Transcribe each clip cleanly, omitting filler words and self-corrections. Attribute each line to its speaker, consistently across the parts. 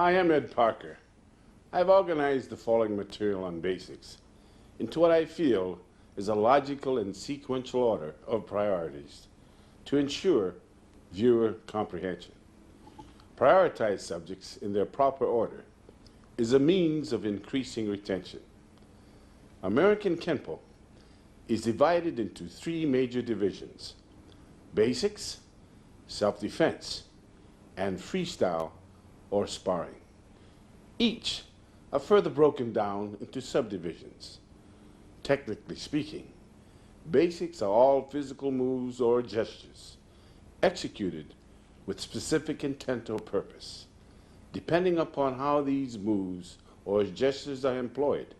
Speaker 1: Hi, I'm Ed Parker. I've organized the following material on basics into what I feel is a logical and sequential order of priorities to ensure viewer comprehension. Prioritize subjects in their proper order is a means of increasing retention. American Kenpo is divided into three major divisions: basics, self-defense, and freestyle or sparring. Each are further broken down into subdivisions. Technically speaking, basics are all physical moves or gestures executed with specific intent or purpose. Depending upon how these moves or gestures are employed,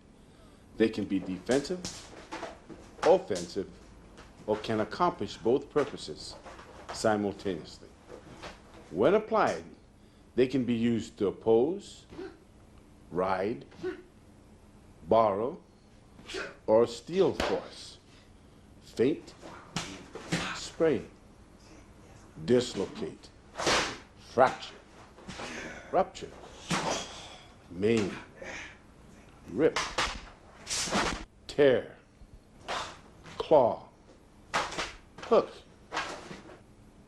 Speaker 1: they can be defensive, offensive, or can accomplish both purposes simultaneously. When applied, they can be used to oppose, ride, borrow, or steal force, feint, sprain, dislocate, fracture, rupture, maim, rip, tear, claw, hook,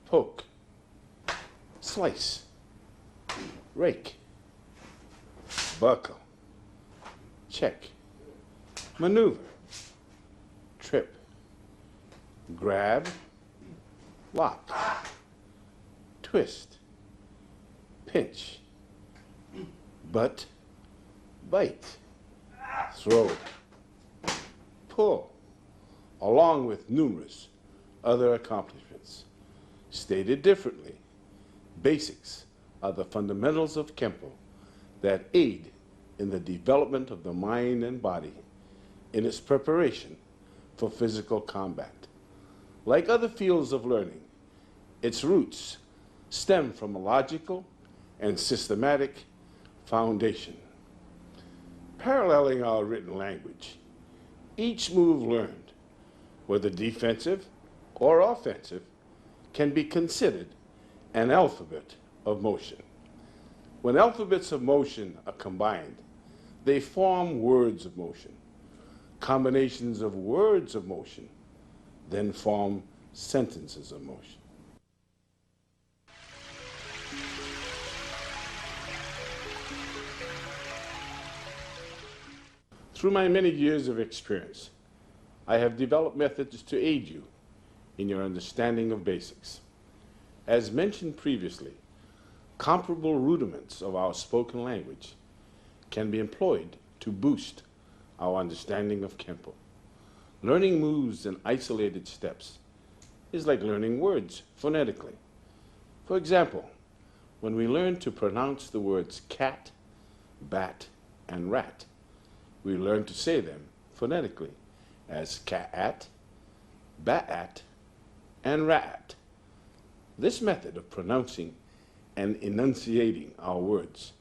Speaker 1: poke, slice, rake, buckle, check, maneuver, trip, grab, lock, twist, pinch, butt, bite, throw, pull, along with numerous other accomplishments. Stated differently, basics are the fundamentals of Kenpo that aid in the development of the mind and body in its preparation for physical combat. Like other fields of learning, its roots stem from a logical and systematic foundation. Paralleling our written language, each move learned, whether defensive or offensive, can be considered an alphabet of motion. When alphabets of motion are combined, they form words of motion. Combinations of words of motion then form sentences of motion. Through my many years of experience, I have developed methods to aid you in your understanding of basics. As mentioned previously, comparable rudiments of our spoken language can be employed to boost our understanding of Kenpo. Learning moves in isolated steps is like learning words phonetically. For example, when we learn to pronounce the words cat, bat, and rat, we learn to say them phonetically as cat-at, bat-at, and rat. This method of pronouncing and enunciating our words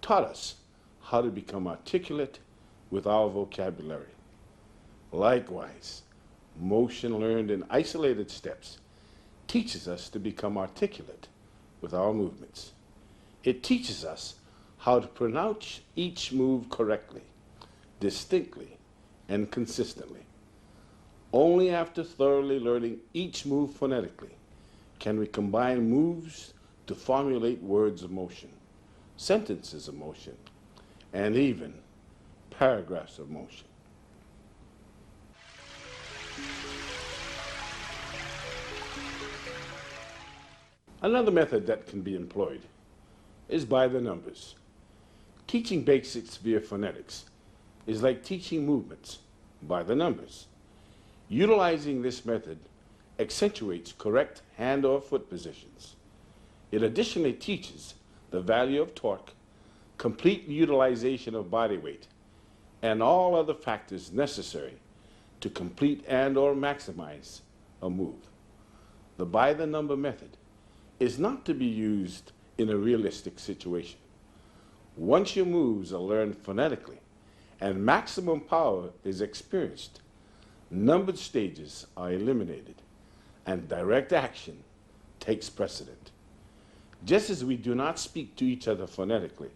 Speaker 1: taught us how to become articulate with our vocabulary. Likewise, motion learned in isolated steps teaches us to become articulate with our movements. It teaches us how to pronounce each move correctly, distinctly, and consistently. Only after thoroughly learning each move phonetically can we combine moves to formulate words of motion, sentences of motion, and even paragraphs of motion. Another method that can be employed is by the numbers. Teaching basics via phonetics is like teaching movements by the numbers. Utilizing this method accentuates correct hand or foot positions. It additionally teaches the value of torque, complete utilization of body weight, and all other factors necessary to complete and or maximize a move. The by the number method is not to be used in a realistic situation. Once your moves are learned phonetically and maximum power is experienced, numbered stages are eliminated and direct action takes precedent. just as we do not speak to each other phonetically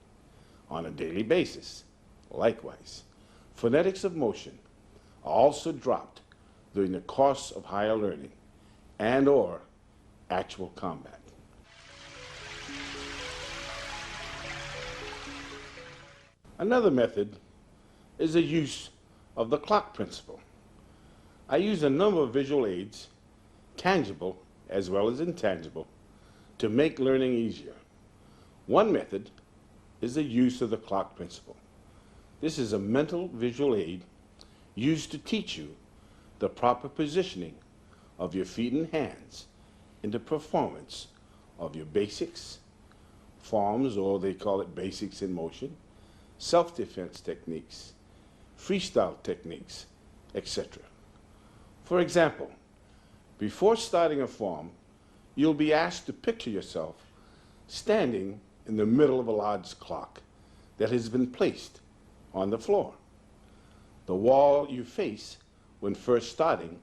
Speaker 1: on a daily basis. Likewise, phonetics of motion are also dropped during the course of higher learning and/or actual combat. Another method is the use of the clock principle. I use a number of visual aids, tangible as well as intangible, to make learning easier. One method is the use of the clock principle. This is a mental visual aid used to teach you the proper positioning of your feet and hands in the performance of your basics, forms, or they call it basics in motion, self-defense techniques, freestyle techniques, etc. For example, before starting a form, you'll be asked to picture yourself standing in the middle of a large clock that has been placed on the floor. The wall you face when first starting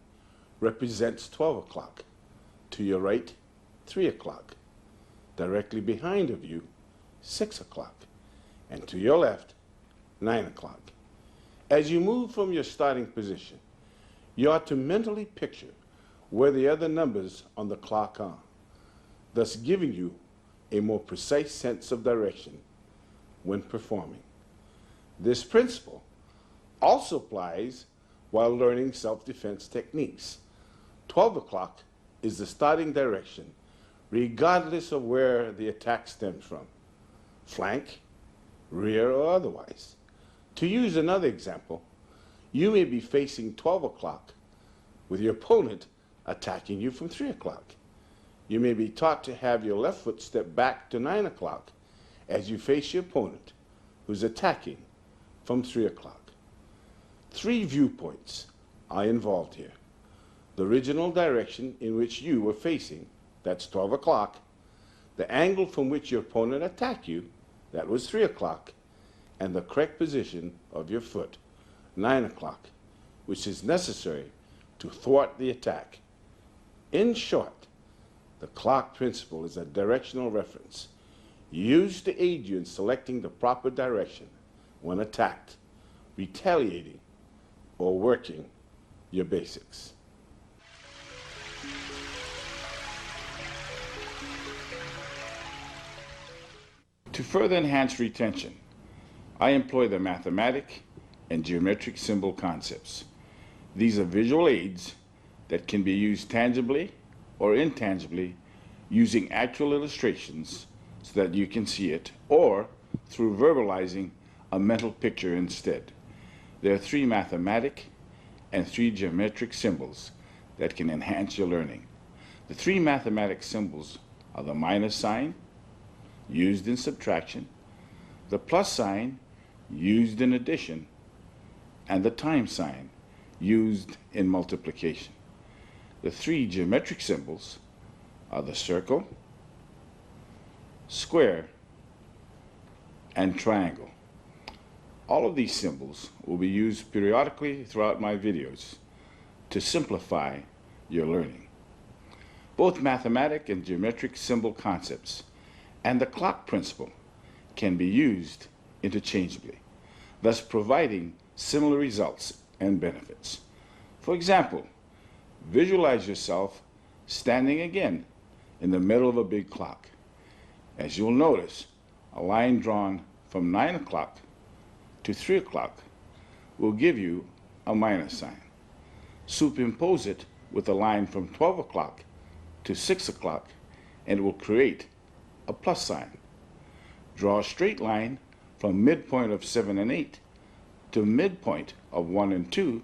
Speaker 1: represents 12 o'clock. To your right, 3 o'clock. Directly behind of you, 6 o'clock. And to your left, 9 o'clock. As you move from your starting position, you are to mentally picture where the other numbers on the clock are, thus giving you a more precise sense of direction when performing. This principle also applies while learning self-defense techniques. 12 o'clock is the starting direction, regardless of where the attack stems from, flank, rear, or otherwise. To use another example, you may be facing 12 o'clock with your opponent attacking you from 3 o'clock. You may be taught to have your left foot step back to 9 o'clock as you face your opponent who's attacking from 3 o'clock. 3 viewpoints are involved here. The original direction in which you were facing, that's 12 o'clock, the angle from which your opponent attacked you, that was 3 o'clock, and the correct position of your foot, 9 o'clock, which is necessary to thwart the attack. In short, the clock principle is a directional reference used to aid you in selecting the proper direction when attacked, retaliating, or working your basics. To further enhance retention, I employ the mathematic and geometric symbol concepts. These are visual aids that can be used tangibly or intangibly using actual illustrations so that you can see it, or through verbalizing a mental picture instead. There are 3 mathematic and 3 geometric symbols that can enhance your learning. The 3 mathematic symbols are the minus sign, used in subtraction, the plus sign, used in addition, and the time sign, used in multiplication. The 3 geometric symbols are the circle, square, and triangle. All of these symbols will be used periodically throughout my videos to simplify your learning. Both mathematic and geometric symbol concepts and the clock principle can be used interchangeably, thus providing similar results and benefits. For example, visualize yourself standing again in the middle of a big clock. As you'll notice, a line drawn from 9 o'clock to 3 o'clock will give you a minus sign. Superimpose it with a line from 12 o'clock to 6 o'clock and it will create a plus sign. Draw a straight line from midpoint of 7 and 8 to midpoint of 1 and 2,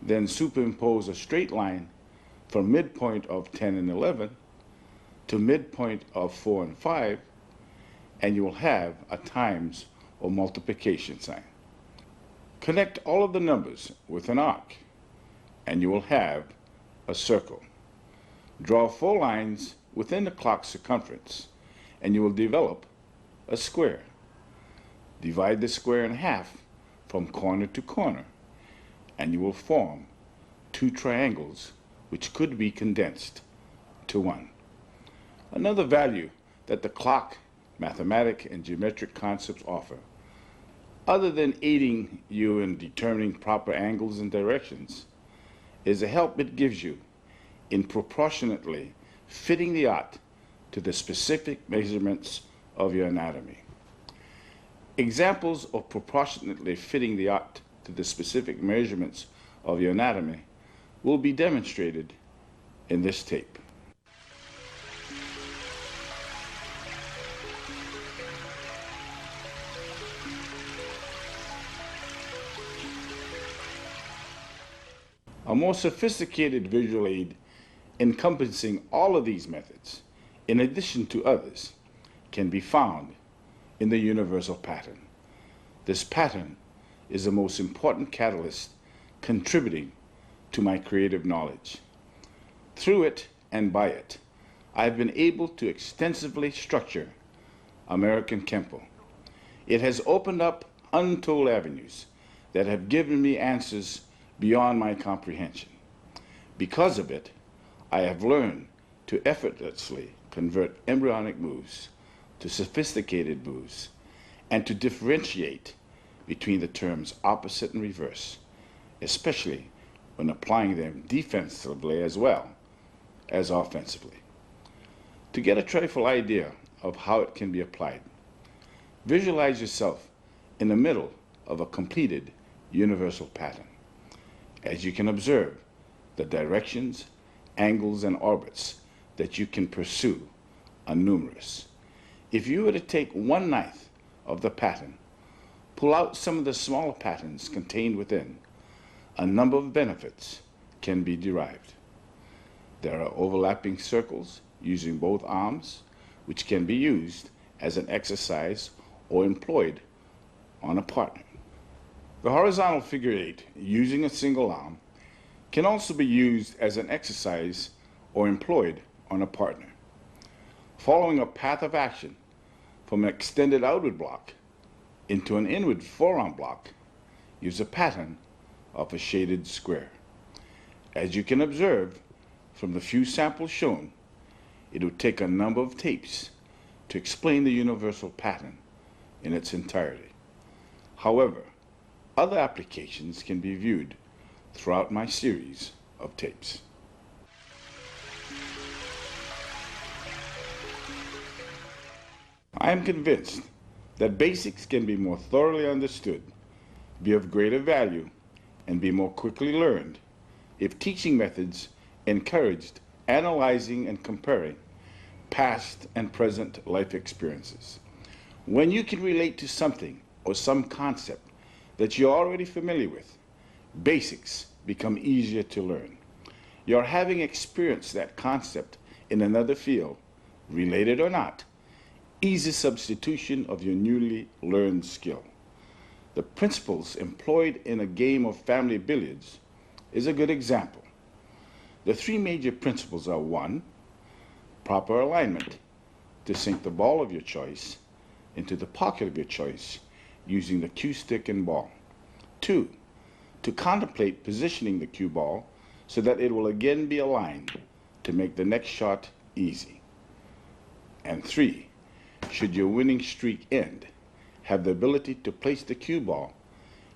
Speaker 1: then superimpose a straight line from midpoint of 10 and 11 to midpoint of 4 and 5, and you will have a times or multiplication sign. Connect all of the numbers with an arc, and you will have a circle. Draw 4 lines within the clock circumference, and you will develop a square. Divide the square in half from corner to corner, and you will form 2 triangles which could be condensed to 1. Another value that the clock, mathematic, and geometric concepts offer, other than aiding you in determining proper angles and directions, is the help it gives you in proportionately fitting the art to the specific measurements of your anatomy. Examples of proportionately fitting the art to the specific measurements of your anatomy will be demonstrated in this tape. A more sophisticated visual aid encompassing all of these methods, in addition to others, can be found in the universal pattern. This pattern is the most important catalyst contributing to my creative knowledge. Through it and by it, I've been able to extensively structure American Kenpo. It has opened up untold avenues that have given me answers beyond my comprehension. Because of it, I have learned to effortlessly convert embryonic moves to sophisticated moves and to differentiate between the terms opposite and reverse, especially when applying them defensively as well as offensively. To get a trifle idea of how it can be applied, visualize yourself in the middle of a completed universal pattern. As you can observe, the directions, angles, and orbits that you can pursue are numerous. If you were to take 1/9 of the pattern, pull out some of the smaller patterns contained within, a number of benefits can be derived. There are overlapping circles using both arms, which can be used as an exercise or employed on a partner. The horizontal figure 8, using a single arm, can also be used as an exercise or employed on a partner. Following a path of action from an extended outward block into an inward forearm block, use a pattern of a shaded square. As you can observe from the few samples shown, it would take a number of tapes to explain the universal pattern in its entirety. However, other applications can be viewed throughout my series of tapes. I am convinced that basics can be more thoroughly understood, be of greater value, and be more quickly learned if teaching methods encouraged analyzing and comparing past and present life experiences. When you can relate to something or some concept that you're already familiar with, basics become easier to learn. Your having experienced that concept in another field, related or not, easy substitution of your newly learned skill. The principles employed in a game of family billiards is a good example. The 3 major principles are: 1, proper alignment, to sink the ball of your choice into the pocket of your choice using the cue stick and ball. 2, to contemplate positioning the cue ball so that it will again be aligned to make the next shot easy. And 3, should your winning streak end, have the ability to place the cue ball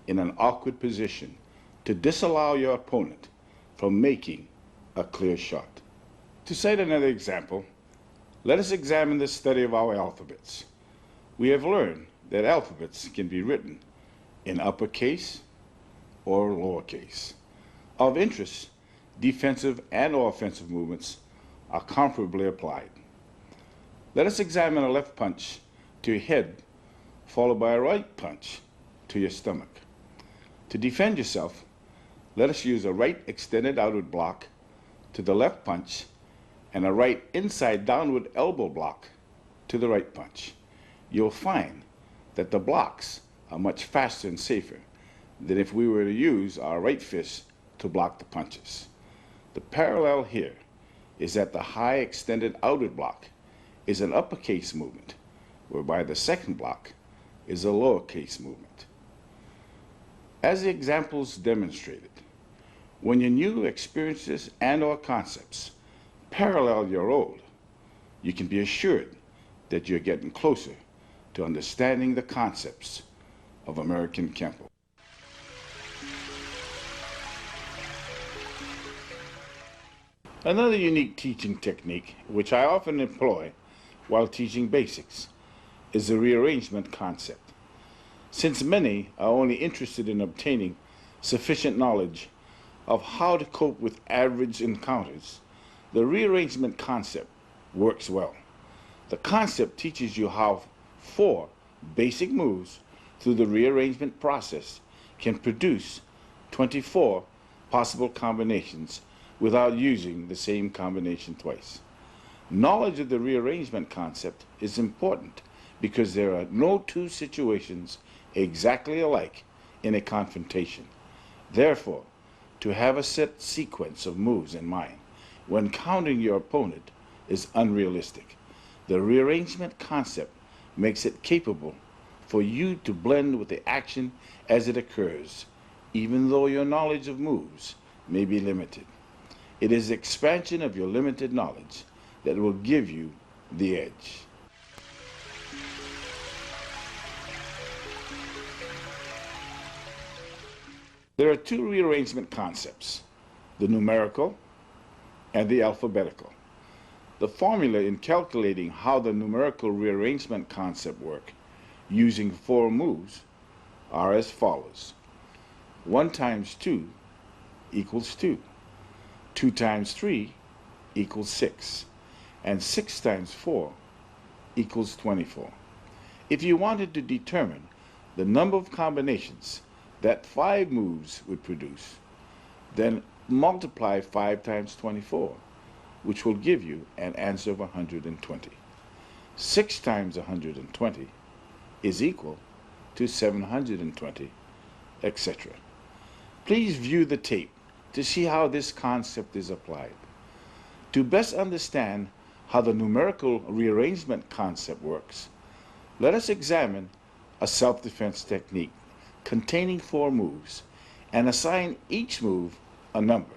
Speaker 1: in an awkward position to disallow your opponent from making a clear shot. To cite another example, let us examine the study of our alphabets. We have learned that alphabets can be written in uppercase or lowercase. Of interest, defensive and offensive movements are comparably applied. Let us examine a left punch to your head, followed by a right punch to your stomach. To defend yourself, let us use a right extended outward block to the left punch and a right inside downward elbow block to the right punch. You'll find that the blocks are much faster and safer than if we were to use our right fist to block the punches. The parallel here is that the high extended outward block is an uppercase movement, whereby the second block is a lowercase movement. As the examples demonstrated, when your new experiences and/or concepts parallel your old, you can be assured that you're getting closer to understanding the concepts of American Kenpo. Another unique teaching technique, which I often employ while teaching basics, is the rearrangement concept. Since many are only interested in obtaining sufficient knowledge of how to cope with average encounters, the rearrangement concept works well. The concept teaches you how 4 basic moves through the rearrangement process can produce 24 possible combinations without using the same combination twice. Knowledge of the rearrangement concept is important because there are no 2 situations exactly alike in a confrontation. Therefore, to have a set sequence of moves in mind when countering your opponent is unrealistic. The rearrangement concept makes it capable for you to blend with the action as it occurs, even though your knowledge of moves may be limited. It is the expansion of your limited knowledge that will give you the edge. There are 2 rearrangement concepts, the numerical and the alphabetical. The formula in calculating how the numerical rearrangement concept works using 4 moves are as follows. 1 times 2 equals 2. 2 times 3 equals 6. And 6 times 4 equals 24. If you wanted to determine the number of combinations that 5 moves would produce, then multiply 5 times 24, which will give you an answer of 120. 6 times 120 is equal to 720, etc. Please view the tape to see how this concept is applied. To best understand how the numerical rearrangement concept works, let us examine a self-defense technique containing 4 moves and assign each move a number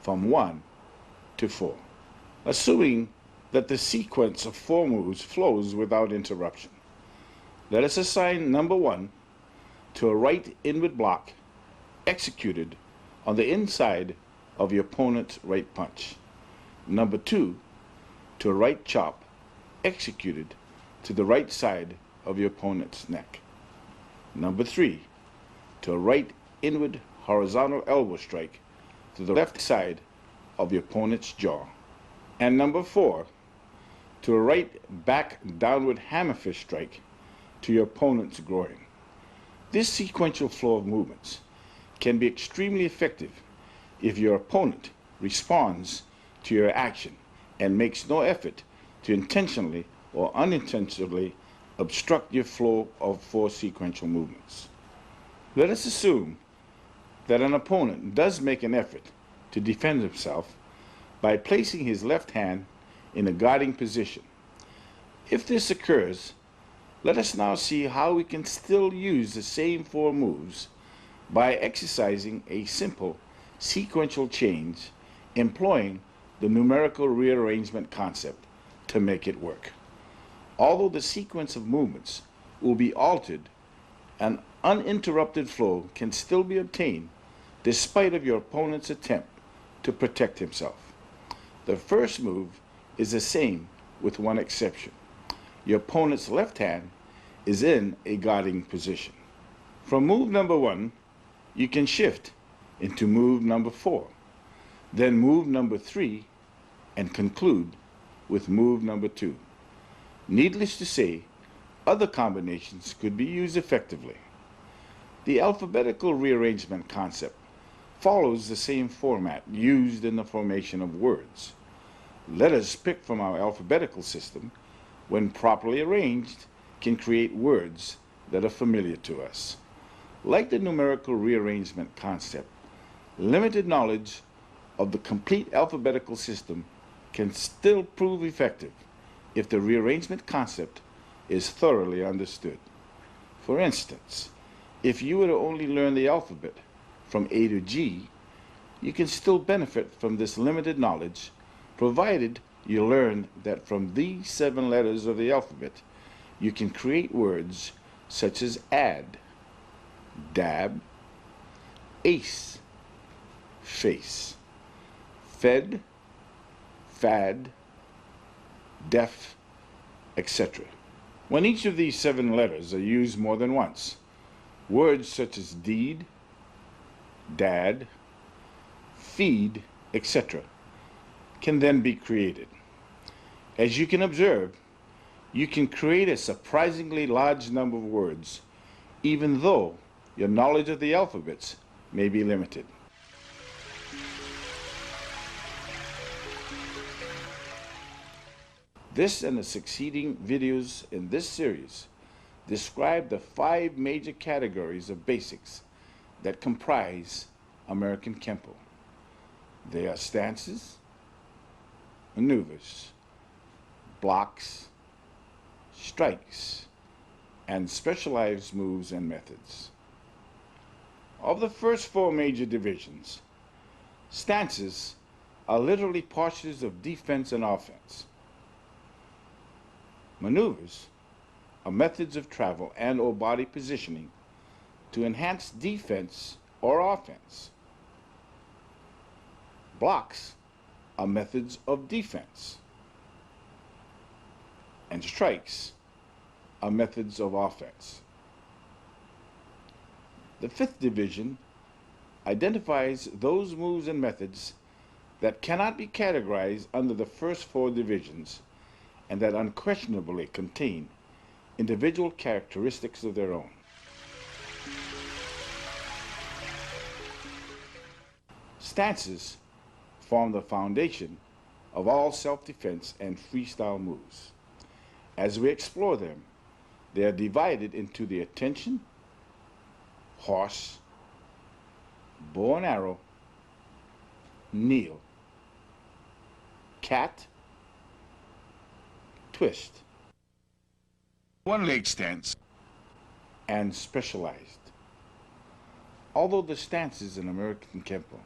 Speaker 1: from 1 to 4, assuming that the sequence of 4 moves flows without interruption. Let us assign number 1 to a right inward block executed on the inside of your opponent's right punch. Number 2 to a right chop executed to the right side of your opponent's neck. Number 3 to a right inward horizontal elbow strike to the left side of your opponent's jaw. And number 4 to a right back downward hammer fist strike to your opponent's groin. This sequential flow of movements can be extremely effective if your opponent responds to your action and makes no effort to intentionally or unintentionally obstruct your flow of 4 sequential movements. Let us assume that an opponent does make an effort to defend himself by placing his left hand in a guarding position. If this occurs, let us now see how we can still use the same 4 moves by exercising a simple sequential change employing the numerical rearrangement concept to make it work. Although the sequence of movements will be altered, an uninterrupted flow can still be obtained despite of your opponent's attempt to protect himself. The first move is the same with one exception. Your opponent's left hand is in a guarding position. From move number 1, you can shift into move number 4, then move number 3, and conclude with move number 2. Needless to say, other combinations could be used effectively. The alphabetical rearrangement concept follows the same format used in the formation of words. Letters picked from our alphabetical system, when properly arranged, can create words that are familiar to us. Like the numerical rearrangement concept, limited knowledge of the complete alphabetical system can still prove effective if the rearrangement concept is thoroughly understood. For instance, if you were to only learn the alphabet from A to G, you can still benefit from this limited knowledge provided you learned that from these 7 letters of the alphabet, you can create words such as add, dab, ace, face, fed, fad, deaf, etc. When each of these 7 letters are used more than once, words such as deed, dad, feed, etc. can then be created. As you can observe, you can create a surprisingly large number of words, even though your knowledge of the alphabets may be limited. This and the succeeding videos in this series describe the 5 major categories of basics that comprise American Kenpo. They are stances, maneuvers, blocks, strikes, and specialized moves and methods. Of the first 4 major divisions, stances are literally postures of defense and offense. Maneuvers are methods of travel and or body positioning to enhance defense or offense. Blocks are methods of defense. And strikes are methods of offense. The 5th division identifies those moves and methods that cannot be categorized under the first 4 divisions and that unquestionably contain individual characteristics of their own. Stances form the foundation of all self-defense and freestyle moves. As we explore them, they are divided into the attention, horse, bow and arrow, kneel, cat, twist, one-leg stance, and specialized. Although the stances in American Kenpo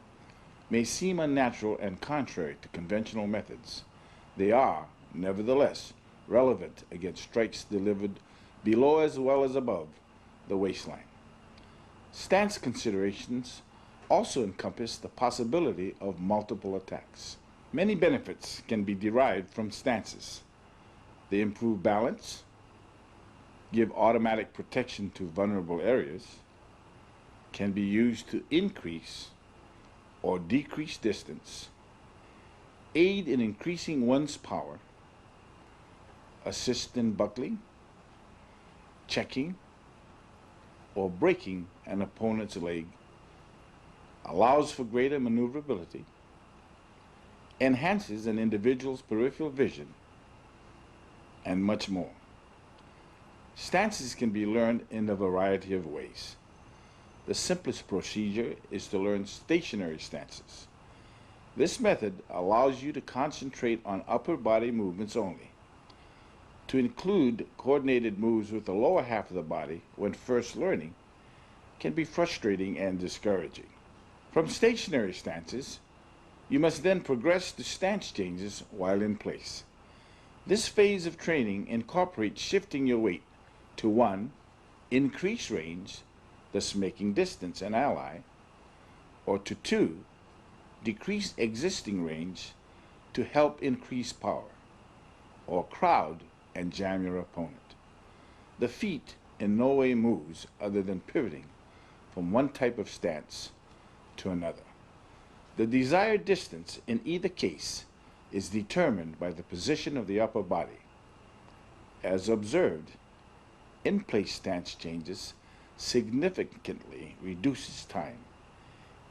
Speaker 1: may seem unnatural and contrary to conventional methods, they are, nevertheless, relevant against strikes delivered below as well as above the waistline. Stance considerations also encompass the possibility of multiple attacks. Many benefits can be derived from stances. They improve balance, give automatic protection to vulnerable areas, can be used to increase or decrease distance, aid in increasing one's power, assist in buckling, checking, or breaking an opponent's leg, allows for greater maneuverability, enhances an individual's peripheral vision, and much more. Stances can be learned in a variety of ways. The simplest procedure is to learn stationary stances. This method allows you to concentrate on upper body movements only. To include coordinated moves with the lower half of the body when first learning can be frustrating and discouraging. From stationary stances, you must then progress to stance changes while in place. This phase of training incorporates shifting your weight to 1. Increase range, thus making distance an ally, or to 2. Decrease existing range to help increase power, or crowd and jam your opponent. The feet in no way moves other than pivoting from one type of stance to another. The desired distance in either case is determined by the position of the upper body. As observed, in-place stance changes significantly reduces time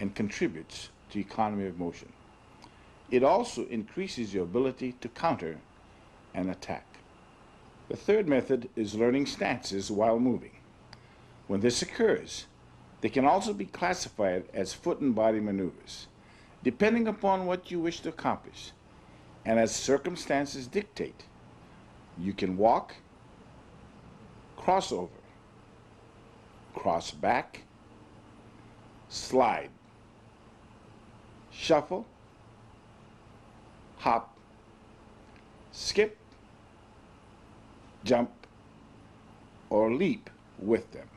Speaker 1: and contributes to economy of motion. It also increases your ability to counter and attack. The 3rd method is learning stances while moving. When this occurs, they can also be classified as foot and body maneuvers, depending upon what you wish to accomplish. And as circumstances dictate, you can walk, cross over, cross back, slide, shuffle, hop,
Speaker 2: skip, jump, or leap with them.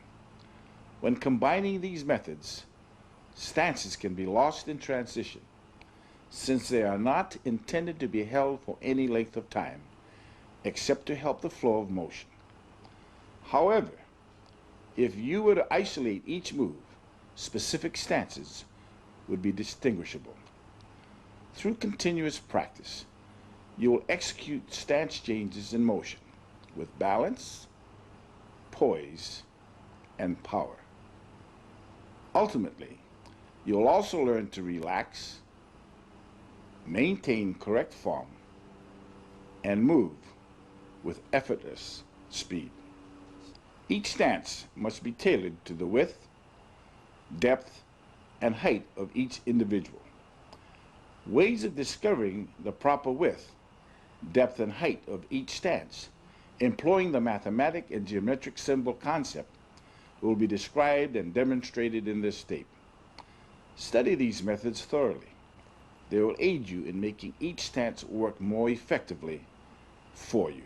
Speaker 2: When combining these methods, stances can be lost in transition since they are not intended to be held for any length of time except to help the flow of motion. However, if you were to isolate each move, specific stances would be distinguishable. Through continuous practice, you will execute stance changes in motion with balance, poise, and power. Ultimately, you'll also learn to relax, maintain correct form, and move with effortless speed. Each stance must be tailored to the width, depth, and height of each individual. Ways of discovering the proper width, depth, and height of each stance, employing the mathematic and geometric symbol concept, will be described and demonstrated in this tape. Study these methods thoroughly. They will aid you in making each stance work more effectively for you.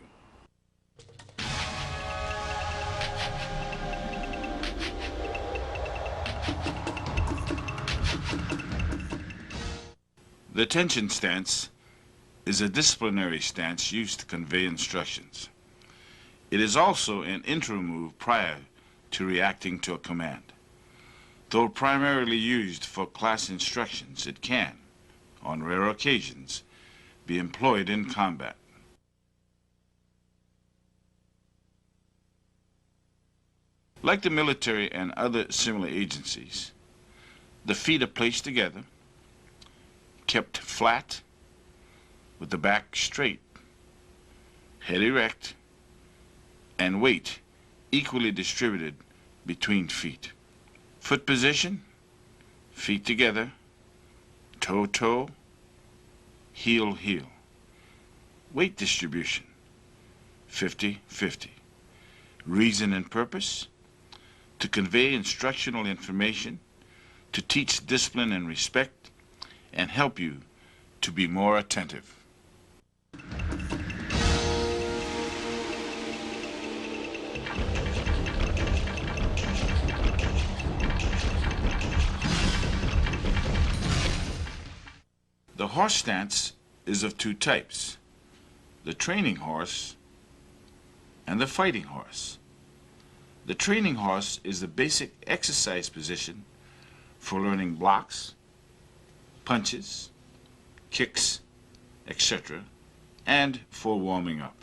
Speaker 3: The tension stance is a disciplinary stance used to convey instructions. It is also an intro move prior to reacting to a command. Though primarily used for class instructions, it can, on rare occasions, be employed in combat. Like the military and other similar agencies, the feet are placed together, kept flat, with the back straight, head erect, and weight equally distributed between feet. Foot position, feet together, toe-toe, heel-heel. Weight distribution, 50-50. Reason and purpose, to convey instructional information, to teach discipline and respect, and help you to be more attentive. The horse stance is of two types, the training horse and the fighting horse. The training horse is the basic exercise position for learning blocks, punches, kicks, etc., and for warming up.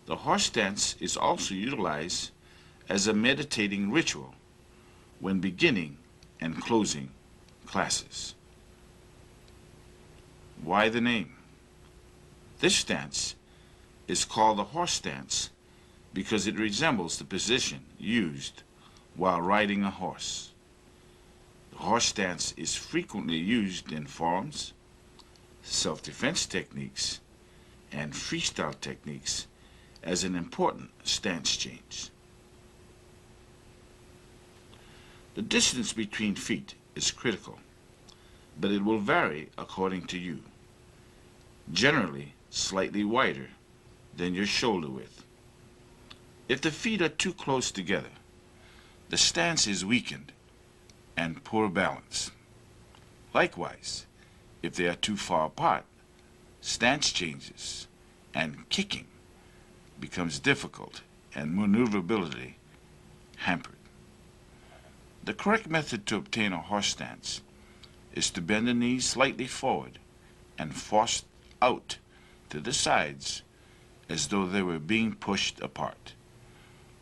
Speaker 3: The horse stance is also utilized as a meditating ritual when beginning and closing classes. Why the name? This stance is called the horse stance because it resembles the position used while riding a horse. The horse stance is frequently used in forms, self-defense techniques, and freestyle techniques as an important stance change. The distance between feet is critical, but it will vary according to you. Generally, slightly wider than your shoulder width. If the feet are too close together, the stance is weakened and poor balance. Likewise, if they are too far apart, stance changes and kicking becomes difficult and maneuverability hampered. The correct method to obtain a horse stance is to bend the knees slightly forward and force out to the sides as though they were being pushed apart.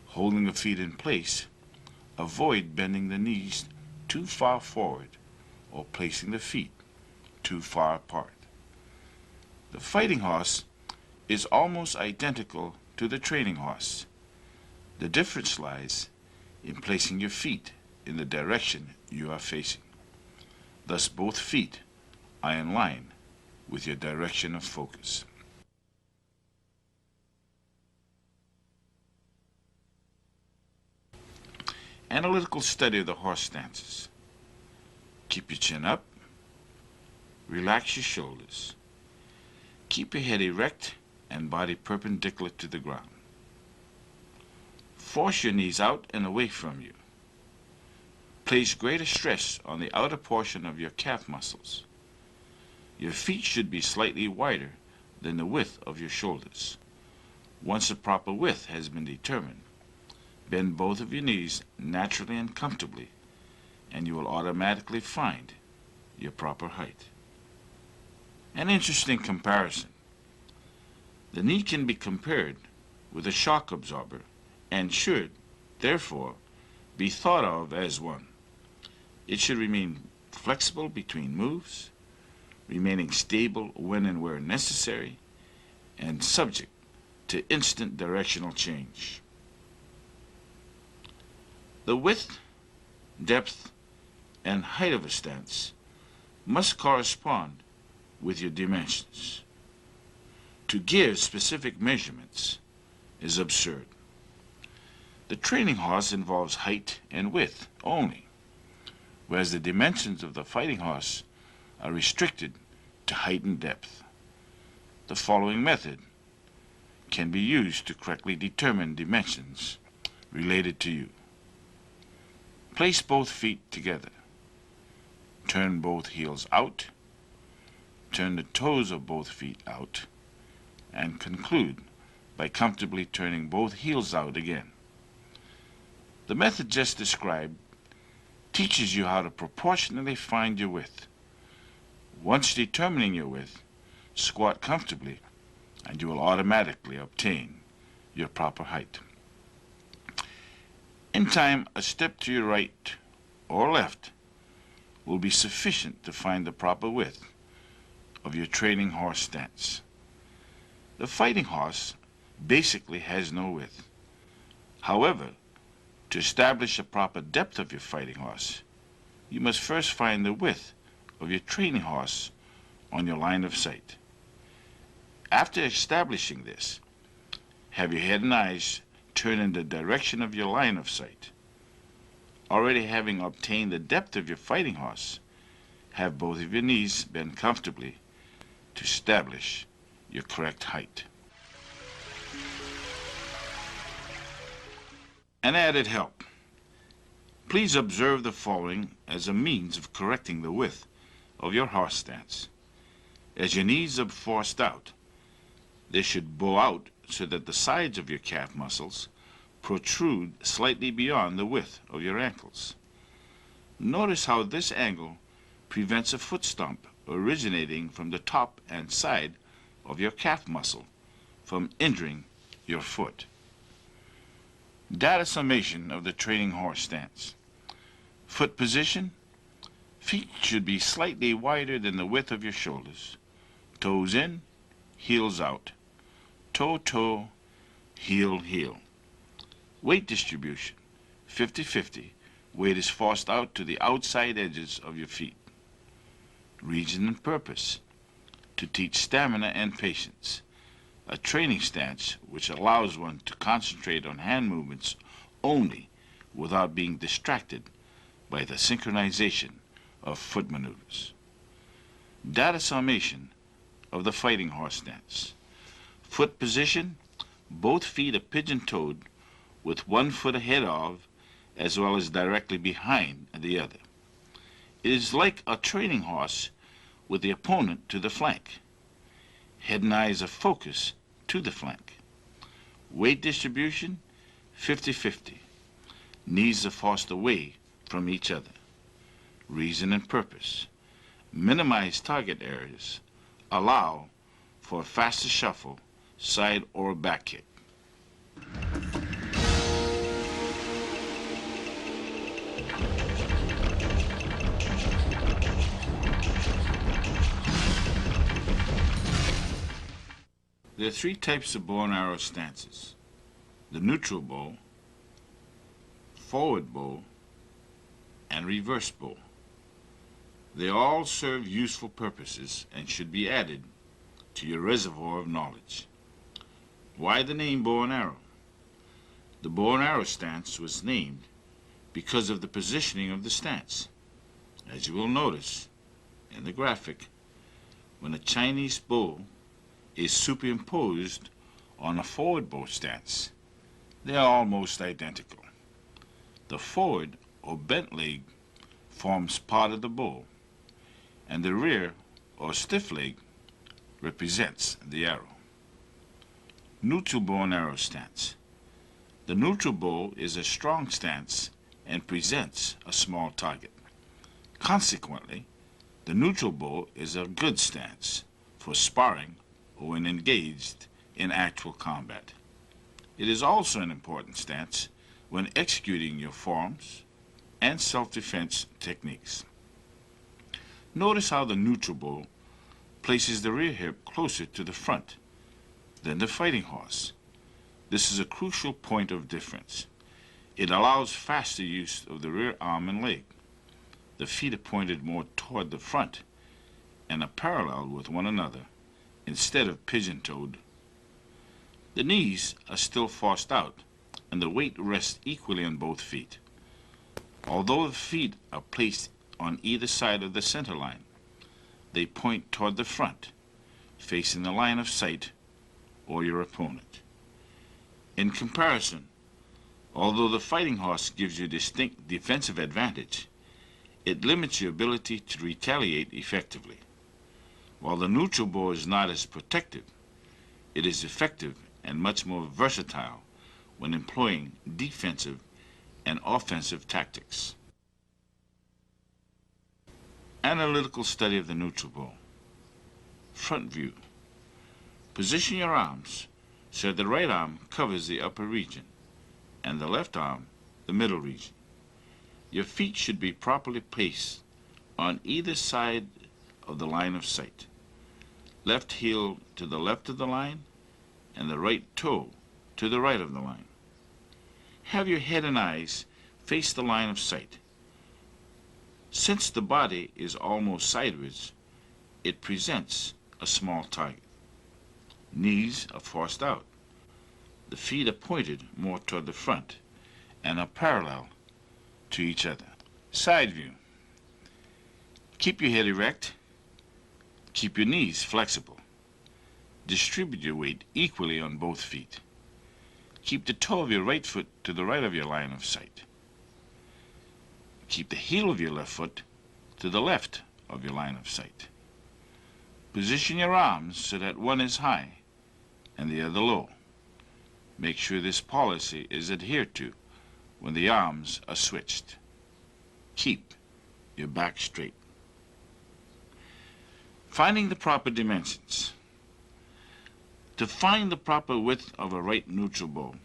Speaker 3: Holding the feet in place, avoid bending the knees too far forward or placing the feet too far apart. The fighting horse is almost identical to the training horse. The difference lies in placing your feet in the direction you are facing. Thus both feet are in line with your direction of focus. Analytical study of the horse stances. Keep your chin up. Relax your shoulders. Keep your head erect and body perpendicular to the ground. Force your knees out and away from you. Place greater stress on the outer portion of your calf muscles. Your feet should be slightly wider than the width of your shoulders. Once the proper width has been determined, bend both of your knees naturally and comfortably, and you will automatically find your proper height. An interesting comparison. The knee can be compared with a shock absorber and should, therefore, be thought of as one. It should remain flexible between moves, remaining stable when and where necessary, and subject to instant directional change. The width, depth, and height of a stance must correspond with your dimensions. To give specific measurements is absurd. The training horse involves height and width only, whereas the dimensions of the fighting horse are restricted to height and depth. The following method can be used to correctly determine dimensions related to you. Place both feet together. Turn both heels out. Turn the toes of both feet out. And conclude by comfortably turning both heels out again. The method just described teaches you how to proportionally find your width. Once determining your width, squat comfortably and you will automatically obtain your proper height. In time, a step to your right or left will be sufficient to find the proper width of your training horse stance. The fighting horse basically has no width. However, to establish a proper depth of your fighting horse, you must first find the width of your training horse on your line of sight. After establishing this, have your head and eyes turn in the direction of your line of sight. Already having obtained the depth of your fighting horse, have both of your knees bend comfortably to establish your correct height. An added help. Please observe the following as a means of correcting the width of your horse stance. As your knees are forced out, they should bow out so that the sides of your calf muscles protrude slightly beyond the width of your ankles. Notice how this angle prevents a foot stomp originating from the top and side of your calf muscle from injuring your foot. Data summation of the training horse stance. Foot position. Feet should be slightly wider than the width of your shoulders. Toes in, heels out. Toe, toe, heel, heel. Weight distribution. 50-50. Weight is forced out to the outside edges of your feet. Reason and purpose. To teach stamina and patience. A training stance which allows one to concentrate on hand movements only without being distracted by the synchronization of foot maneuvers. Data summation of the fighting horse stance. Foot position, both feet are pigeon-toed with one foot ahead of as well as directly behind the other. It is like a training horse with the opponent to the flank. Head and eyes are focused to the flank. Weight distribution, 50-50. Knees are forced away from each other. Reason and purpose. Minimize target areas. Allow for a faster shuffle, side or back kick. There are three types of bow and arrow stances: the neutral bow, forward bow, and reverse bow. They all serve useful purposes and should be added to your reservoir of knowledge. Why the name bow and arrow? The bow and arrow stance was named because of the positioning of the stance. As you will notice in the graphic, when a Chinese bow is superimposed on a forward bow stance. They are almost identical. The forward or bent leg forms part of the bow, and the rear or stiff leg represents the arrow. Neutral bow and arrow stance. The neutral bow is a strong stance and presents a small target. Consequently, the neutral bow is a good stance for sparring or when engaged in actual combat. It is also an important stance when executing your forms and self-defense techniques. Notice how the neutral bow places the rear hip closer to the front than the fighting horse. This is a crucial point of difference. It allows faster use of the rear arm and leg. The feet are pointed more toward the front and are parallel with one another instead of pigeon-toed. The knees are still forced out and the weight rests equally on both feet. Although the feet are placed on either side of the center line, they point toward the front, facing the line of sight or your opponent. In comparison, although the fighting horse gives you a distinct defensive advantage, it limits your ability to retaliate effectively. While the neutral bow is not as protective, it is effective and much more versatile when employing defensive and offensive tactics. Analytical study of the neutral bow. Front view. Position your arms so that the right arm covers the upper region and the left arm the middle region. Your feet should be properly placed on either side of the line of sight. Left heel to the left of the line and the right toe to the right of the line. Have your head and eyes face the line of sight. Since the body is almost sideways, it presents a small target. Knees are forced out. The feet are pointed more toward the front and are parallel to each other. Side view. Keep your head erect. Keep your knees flexible. Distribute your weight equally on both feet. Keep the toe of your right foot to the right of your line of sight. Keep the heel of your left foot to the left of your line of sight. Position your arms so that one is high and the other low. Make sure this policy is adhered to when the arms are switched. Keep your back straight. Finding the proper dimensions. To find the proper width of a right neutral bow,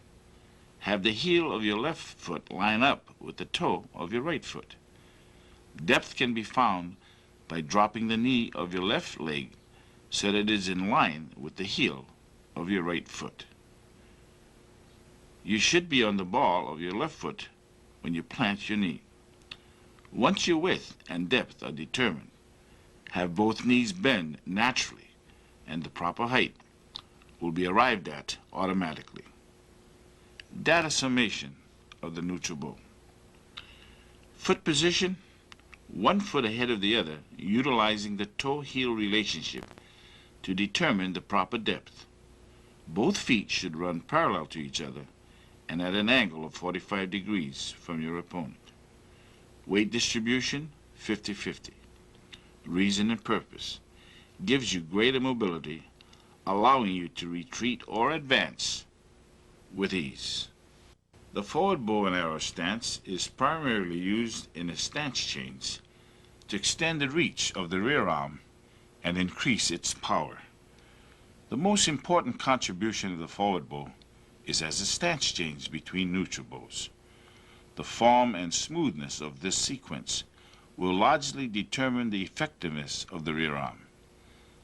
Speaker 3: have the heel of your left foot line up with the toe of your right foot. Depth can be found by dropping the knee of your left leg so that it is in line with the heel of your right foot. You should be on the ball of your left foot when you plant your knee. Once your width and depth are determined, have both knees bend naturally and the proper height will be arrived at automatically. Data summation of the neutral bow. Foot position, one foot ahead of the other, utilizing the toe-heel relationship to determine the proper depth. Both feet should run parallel to each other and at an angle of 45 degrees from your opponent. Weight distribution, 50-50. Reason and purpose. Gives you greater mobility, allowing you to retreat or advance with ease. The forward bow and arrow stance is primarily used in the stance chains to extend the reach of the rear arm and increase its power. The most important contribution of the forward bow is as a stance change between neutral bows. The form and smoothness of this sequence will largely determine the effectiveness of the rear arm.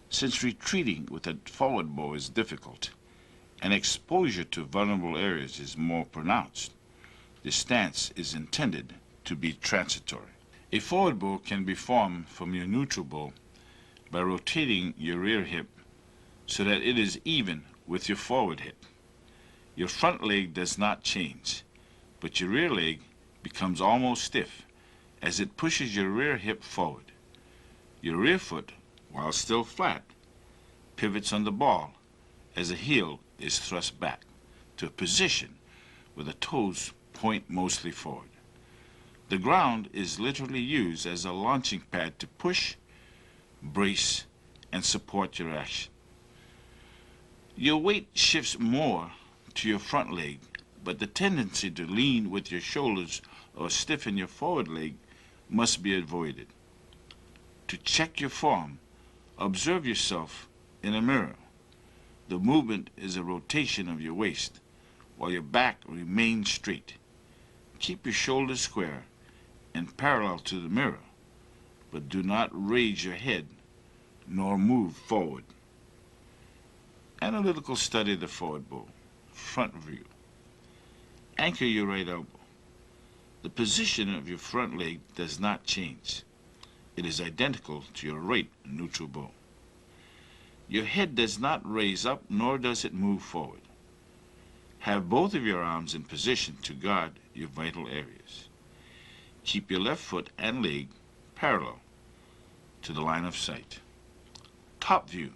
Speaker 3: Since retreating with a forward bow is difficult and exposure to vulnerable areas is more pronounced, the stance is intended to be transitory. A forward bow can be formed from your neutral bow by rotating your rear hip so that it is even with your forward hip. Your front leg does not change, but your rear leg becomes almost stiff as it pushes your rear hip forward. Your rear foot, while still flat, pivots on the ball as the heel is thrust back to a position where the toes point mostly forward. The ground is literally used as a launching pad to push, brace, and support your action. Your weight shifts more to your front leg, but the tendency to lean with your shoulders or stiffen your forward leg must be avoided. To check your form, observe yourself in a mirror. The movement is a rotation of your waist while your back remains straight. Keep your shoulders square and parallel to the mirror, but do not raise your head nor move forward. Analytical study of the forward bow, front view. Anchor your right elbow. The position of your front leg does not change. It is identical to your right neutral bow. Your head does not raise up, nor does it move forward. Have both of your arms in position to guard your vital areas. Keep your left foot and leg parallel to the line of sight. Top view.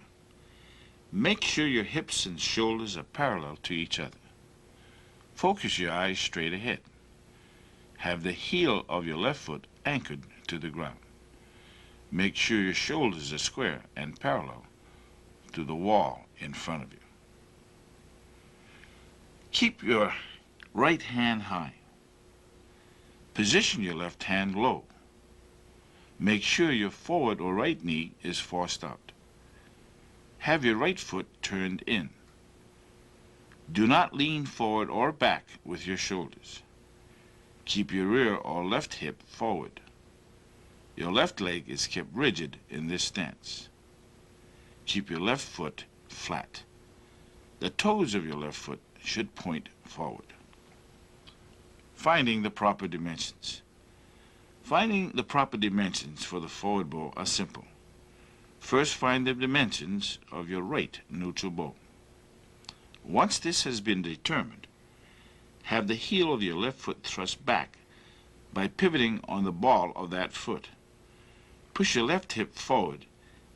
Speaker 3: Make sure your hips and shoulders are parallel to each other. Focus your eyes straight ahead. Have the heel of your left foot anchored to the ground. Make sure your shoulders are square and parallel to the wall in front of you. Keep your right hand high. Position your left hand low. Make sure your forward or right knee is forced out. Have your right foot turned in. Do not lean forward or back with your shoulders. Keep your rear or left hip forward. Your left leg is kept rigid in this stance. Keep your left foot flat. The toes of your left foot should point forward. Finding the proper dimensions. Finding the proper dimensions for the forward bow are simple. First, find the dimensions of your right neutral bow. Once this has been determined, have the heel of your left foot thrust back by pivoting on the ball of that foot. Push your left hip forward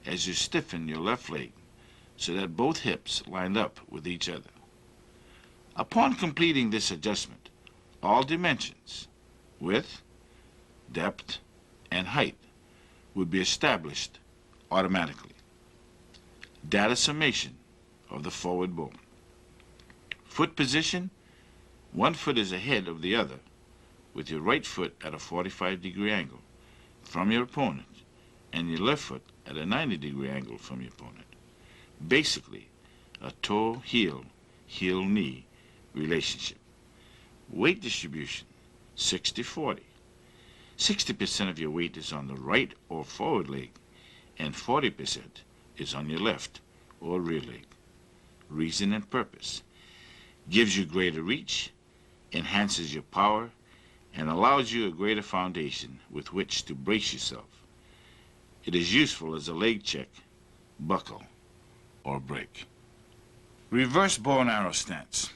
Speaker 3: as you stiffen your left leg so that both hips line up with each other. Upon completing this adjustment, all dimensions, width, depth, and height would be established automatically. Data summation of the forward bow. Foot position, one foot is ahead of the other with your right foot at a 45-degree angle from your opponent and your left foot at a 90-degree angle from your opponent. Basically, a toe-heel, heel-knee relationship. Weight distribution, 60-40. 60% of your weight is on the right or forward leg, and 40% is on your left or rear leg. Reason and purpose. Gives you greater reach, enhances your power, and allows you a greater foundation with which to brace yourself. It is useful as a leg check, buckle, or break. Reverse bow and arrow stance.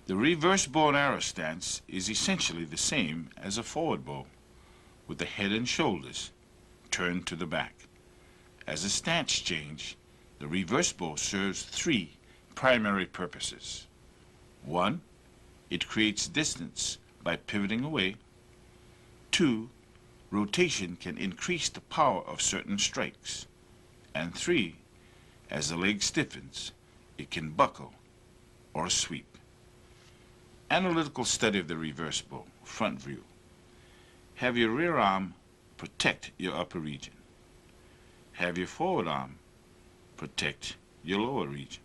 Speaker 3: The reverse bow and arrow stance is essentially the same as a forward bow, with the head and shoulders turned to the back. As a stance change, the reverse bow serves three primary purposes. One, it creates distance by pivoting away. Two, rotation can increase the power of certain strikes. And three, as the leg stiffens, it can buckle or sweep. Analytical study of the reverse bow, front view. Have your rear arm protect your upper region. Have your forward arm protect your lower region.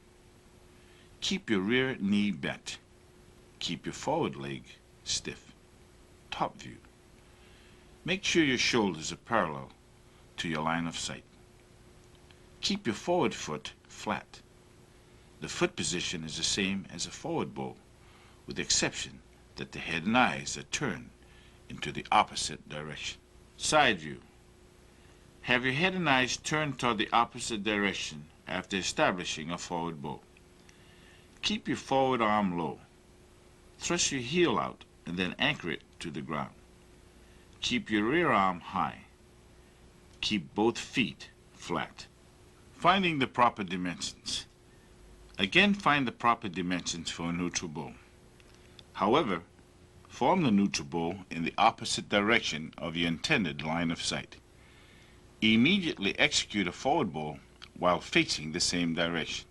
Speaker 3: Keep your rear knee bent. Keep your forward leg stiff. Top view. Make sure your shoulders are parallel to your line of sight. Keep your forward foot flat. The foot position is the same as a forward bow, with the exception that the head and eyes are turned into the opposite direction. Side view. Have your head and eyes turned toward the opposite direction after establishing a forward bow. Keep your forward arm low. Thrust your heel out and then anchor it to the ground. Keep your rear arm high. Keep both feet flat. Finding the proper dimensions. Again, find the proper dimensions for a neutral bow. However, form the neutral bow in the opposite direction of your intended line of sight. Immediately execute a forward bow while facing the same direction.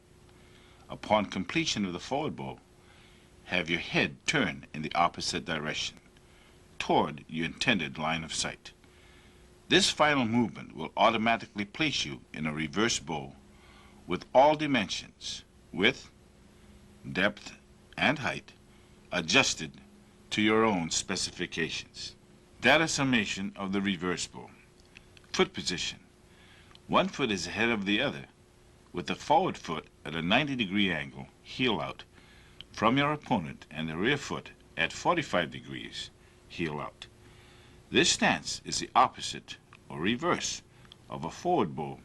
Speaker 3: Upon completion of the forward bow, have your head turn in the opposite direction, toward your intended line of sight. This final movement will automatically place you in a reverse bow with all dimensions, width, depth, and height, adjusted to your own specifications. Data summation of the reverse bow. Foot position. One foot is ahead of the other, with the forward foot at a 90-degree angle, heel out, from your opponent, and the rear foot at 45 degrees, heel out. This stance is the opposite or reverse of a forward bow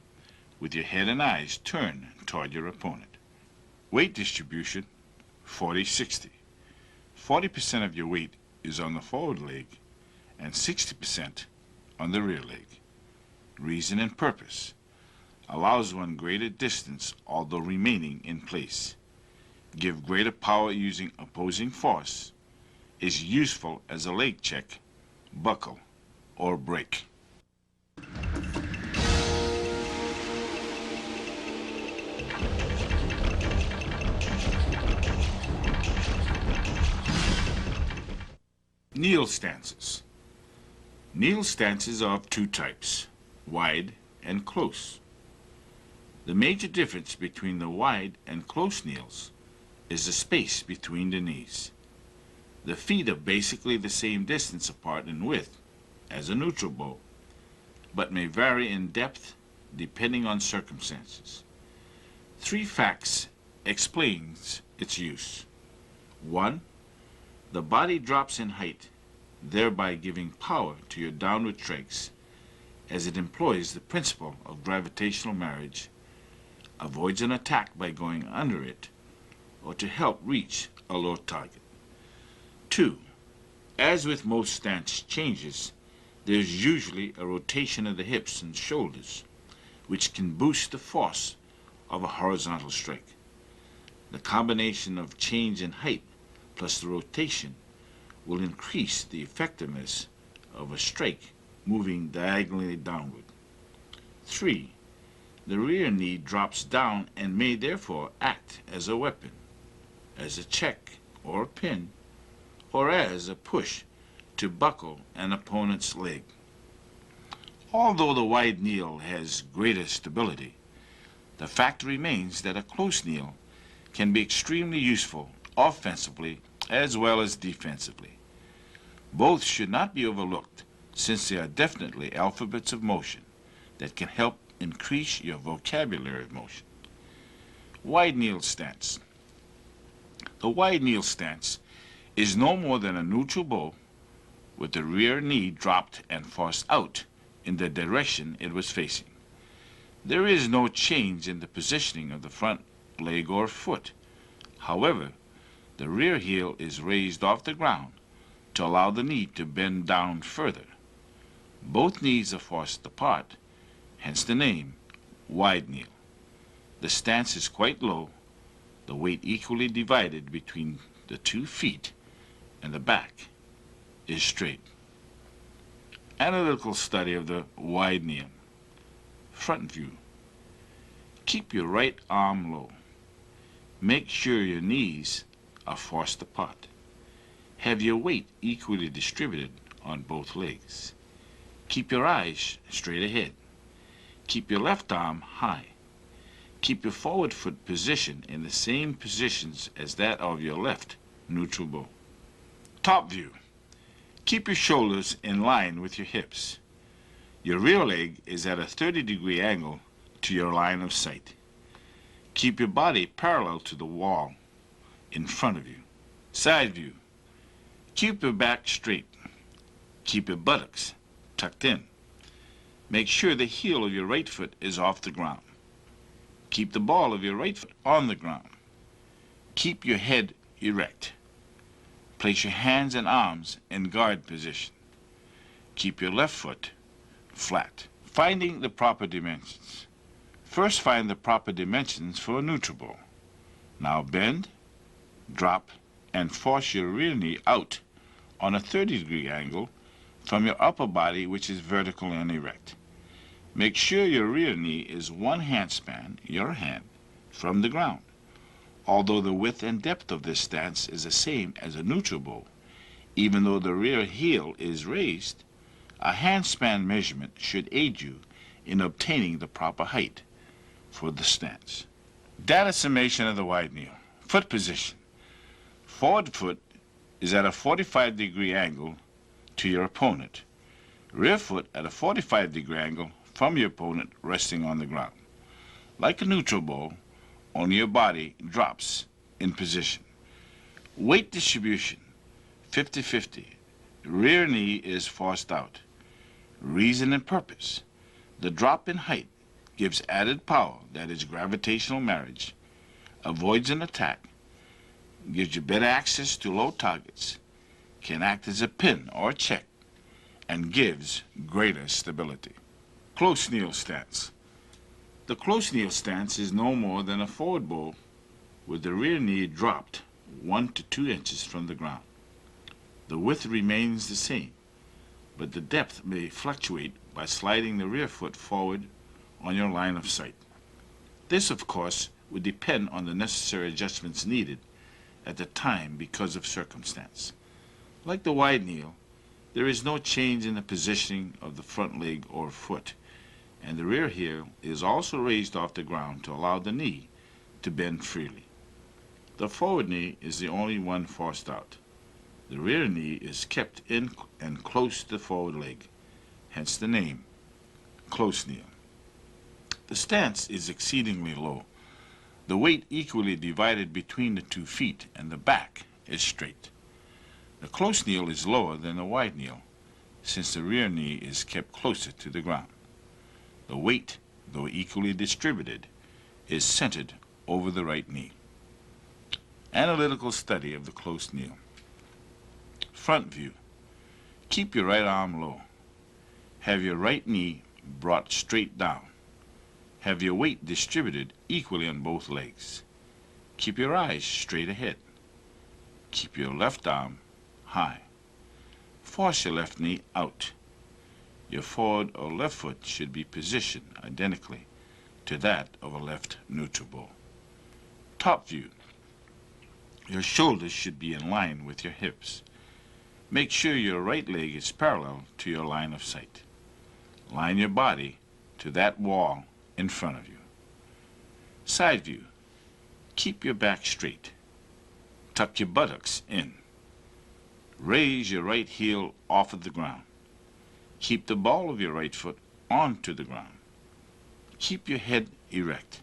Speaker 3: with your head and eyes turned toward your opponent. Weight distribution, 40-60. 40% of your weight is on the forward leg and 60% on the rear leg. Reason and purpose. Allows one greater distance although remaining in place. Give greater power using opposing force. Is useful as a leg check, buckle, or break. Kneel stances. Kneel stances are of two types, wide and close. The major difference between the wide and close kneels is the space between the knees. The feet are basically the same distance apart in width as a neutral bow, but may vary in depth depending on circumstances. 3 facts explains its use. 1. The body drops in height, thereby giving power to your downward strikes, as it employs the principle of gravitational marriage, avoids an attack by going under it, or to help reach a low target. 2. As with most stance changes, there is usually a rotation of the hips and shoulders, which can boost the force of a horizontal strike. The combination of change in height plus the rotation will increase the effectiveness of a strike moving diagonally downward. 3. The rear knee drops down and may therefore act as a weapon, as a check or a pin, or as a push to buckle an opponent's leg. Although the wide kneel has greater stability, the fact remains that a close kneel can be extremely useful offensively as well as defensively. Both should not be overlooked, since they are definitely alphabets of motion that can help increase your vocabulary of motion. Wide kneel stance. The wide kneel stance is no more than a neutral bow with the rear knee dropped and forced out in the direction it was facing. There is no change in the positioning of the front leg or foot. However, the rear heel is raised off the ground to allow the knee to bend down further. Both knees are forced apart, hence the name wide kneel. The stance is quite low, the weight equally divided between the 2 feet, and the back is straight. Analytical study of the wide kneel. Front view. Keep your right arm low. Make sure your knees are forced apart. Have your weight equally distributed on both legs. Keep your eyes straight ahead. Keep your left arm high. Keep your forward foot position in the same positions as that of your left neutral bow. Top view. Keep your shoulders in line with your hips. Your rear leg is at a 30-degree angle to your line of sight. Keep your body parallel to the wall in front of you. Side view. Keep your back straight. Keep your buttocks tucked in. Make sure the heel of your right foot is off the ground. Keep the ball of your right foot on the ground. Keep your head erect. Place your hands and arms in guard position. Keep your left foot flat. Finding the proper dimensions. First, find the proper dimensions for a neutral ball. Now bend, drop, and force your rear knee out on a 30-degree angle from your upper body, which is vertical and erect. Make sure your rear knee is one handspan, your hand, from the ground. Although the width and depth of this stance is the same as a neutral bow, even though the rear heel is raised, a handspan measurement should aid you in obtaining the proper height for the stance. Data summation of the wide kneel. Foot position. Forward foot is at a 45-degree angle to your opponent. Rear foot at a 45-degree angle from your opponent, resting on the ground. Like a neutral bow, only your body drops in position. Weight distribution, 50-50. Rear knee is forced out. Reason and purpose. The drop in height gives added power, that is gravitational marriage, avoids an attack, gives you better access to low targets, can act as a pin or check, and gives greater stability. Close kneel stance. The close kneel stance is no more than a forward bow with the rear knee dropped 1 to 2 inches from the ground. The width remains the same, but the depth may fluctuate by sliding the rear foot forward on your line of sight. This, of course, would depend on the necessary adjustments needed at the time because of circumstance. Like the wide kneel, there is no change in the positioning of the front leg or foot, and the rear heel is also raised off the ground to allow the knee to bend freely. The forward knee is the only one forced out. The rear knee is kept in and close to the forward leg, hence the name, close kneel. The stance is exceedingly low. The weight equally divided between the 2 feet, and the back is straight. The close kneel is lower than the wide kneel, since the rear knee is kept closer to the ground. The weight, though equally distributed, is centered over the right knee. Analytical study of the close kneel. Front view. Keep your right arm low. Have your right knee brought straight down. Have your weight distributed equally on both legs. Keep your eyes straight ahead. Keep your left arm high. Force your left knee out. Your forward or left foot should be positioned identically to that of a left neutral bow. Top view. Your shoulders should be in line with your hips. Make sure your right leg is parallel to your line of sight. Line your body to that wall in front of you. Side view. Keep your back straight. Tuck your buttocks in. Raise your right heel off of the ground. Keep the ball of your right foot onto the ground. Keep your head erect.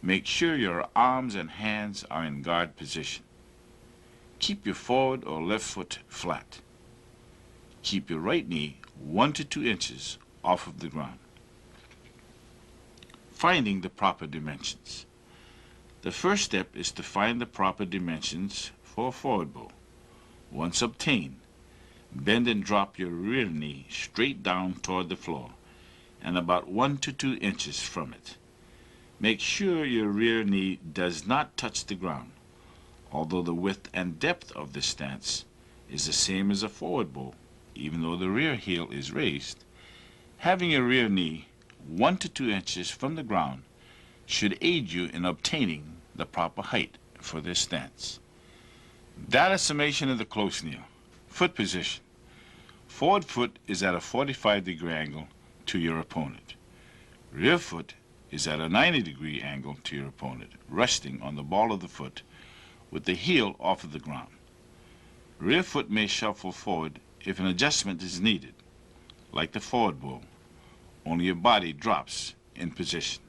Speaker 3: Make sure your arms and hands are in guard position. Keep your forward or left foot flat. Keep your right knee 1 to 2 inches off of the ground. Finding the proper dimensions. The first step is to find the proper dimensions for a forward bow. Once obtained, bend and drop your rear knee straight down toward the floor and about 1 to 2 inches from it. Make sure your rear knee does not touch the ground, although the width and depth of this stance is the same as a forward bow, even though the rear heel is raised. Having your rear knee 1 to 2 inches from the ground should aid you in obtaining the proper height for this stance. Data summation of the close kneel. Foot position. Forward foot is at a 45-degree angle to your opponent. Rear foot is at a 90-degree angle to your opponent, resting on the ball of the foot with the heel off of the ground. Rear foot may shuffle forward if an adjustment is needed, like the forward bow, only your body drops in position.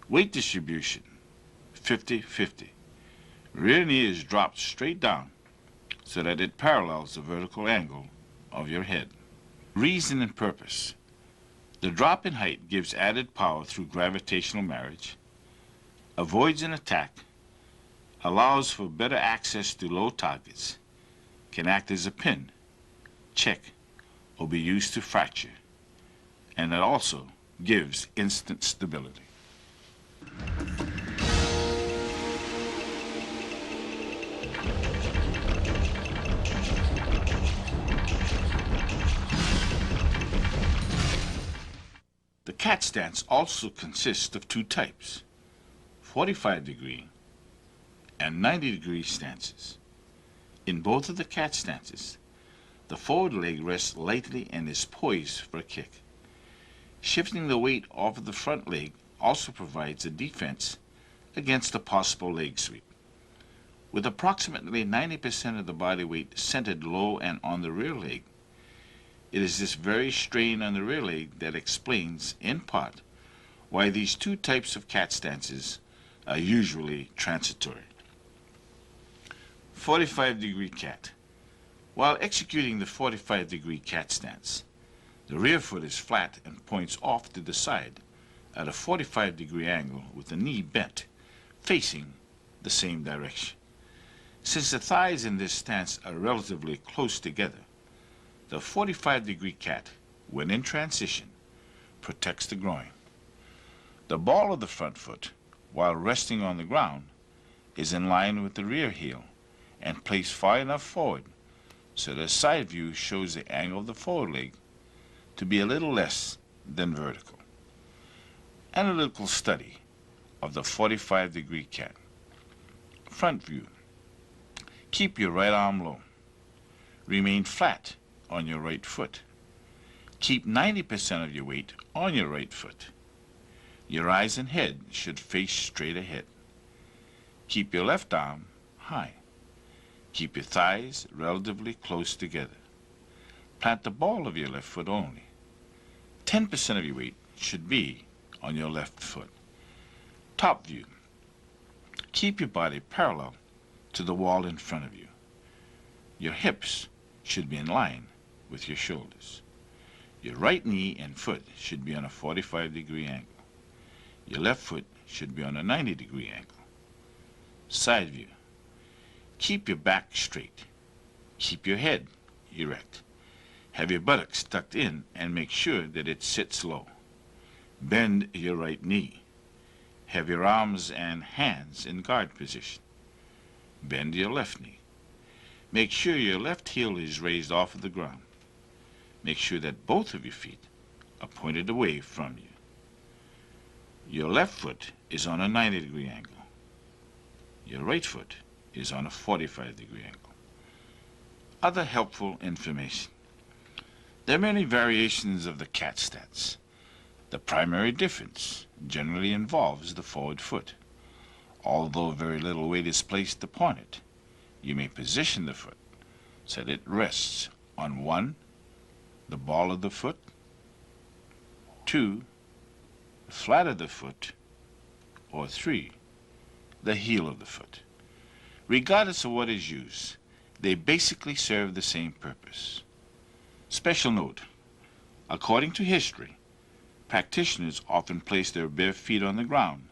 Speaker 3: Weight distribution, 50-50. Rear knee is dropped straight down so that it parallels the vertical angle of your head. Reason and purpose. The drop in height gives added power through gravitational marriage, avoids an attack, allows for better access to low targets, can act as a pin, check, or be used to fracture, and it also gives instant stability. The cat stance also consists of two types, 45-degree and 90-degree stances. In both of the cat stances, the forward leg rests lightly and is poised for a kick. Shifting the weight off of the front leg also provides a defense against a possible leg sweep. With approximately 90% of the body weight centered low and on the rear leg, it is this very strain on the rear leg that explains, in part, why these two types of cat stances are usually transitory. 45-degree cat. While executing the 45-degree cat stance, the rear foot is flat and points off to the side at a 45-degree angle with the knee bent, facing the same direction. Since the thighs in this stance are relatively close together, the 45-degree cat, when in transition, protects the groin. The ball of the front foot, while resting on the ground, is in line with the rear heel and placed far enough forward so the side view shows the angle of the forward leg to be a little less than vertical. Analytical study of the 45-degree cat. Front view. Keep your right arm low. Remain flat on your right foot. Keep 90% of your weight on your right foot. Your eyes and head should face straight ahead. Keep your left arm high. Keep your thighs relatively close together. Plant the ball of your left foot only. 10% of your weight should be on your left foot. Top view. Keep your body parallel to the wall in front of you. Your hips should be in line with your shoulders. Your right knee and foot should be on a 45-degree angle. Your left foot should be on a 90-degree angle. Side view. Keep your back straight. Keep your head erect. Have your buttocks tucked in and make sure that it sits low. Bend your right knee. Have your arms and hands in guard position. Bend your left knee. Make sure your left heel is raised off of the ground. Make sure that both of your feet are pointed away from you. Your left foot is on a 90-degree angle. Your right foot is on a 45-degree angle. Other helpful information. There are many variations of the cat stance. The primary difference generally involves the forward foot. Although very little weight is placed upon it, you may position the foot so that it rests on 1, the ball of the foot, 2, the flat of the foot, or 3, the heel of the foot. Regardless of what is used, they basically serve the same purpose. Special note, according to history, practitioners often place their bare feet on the ground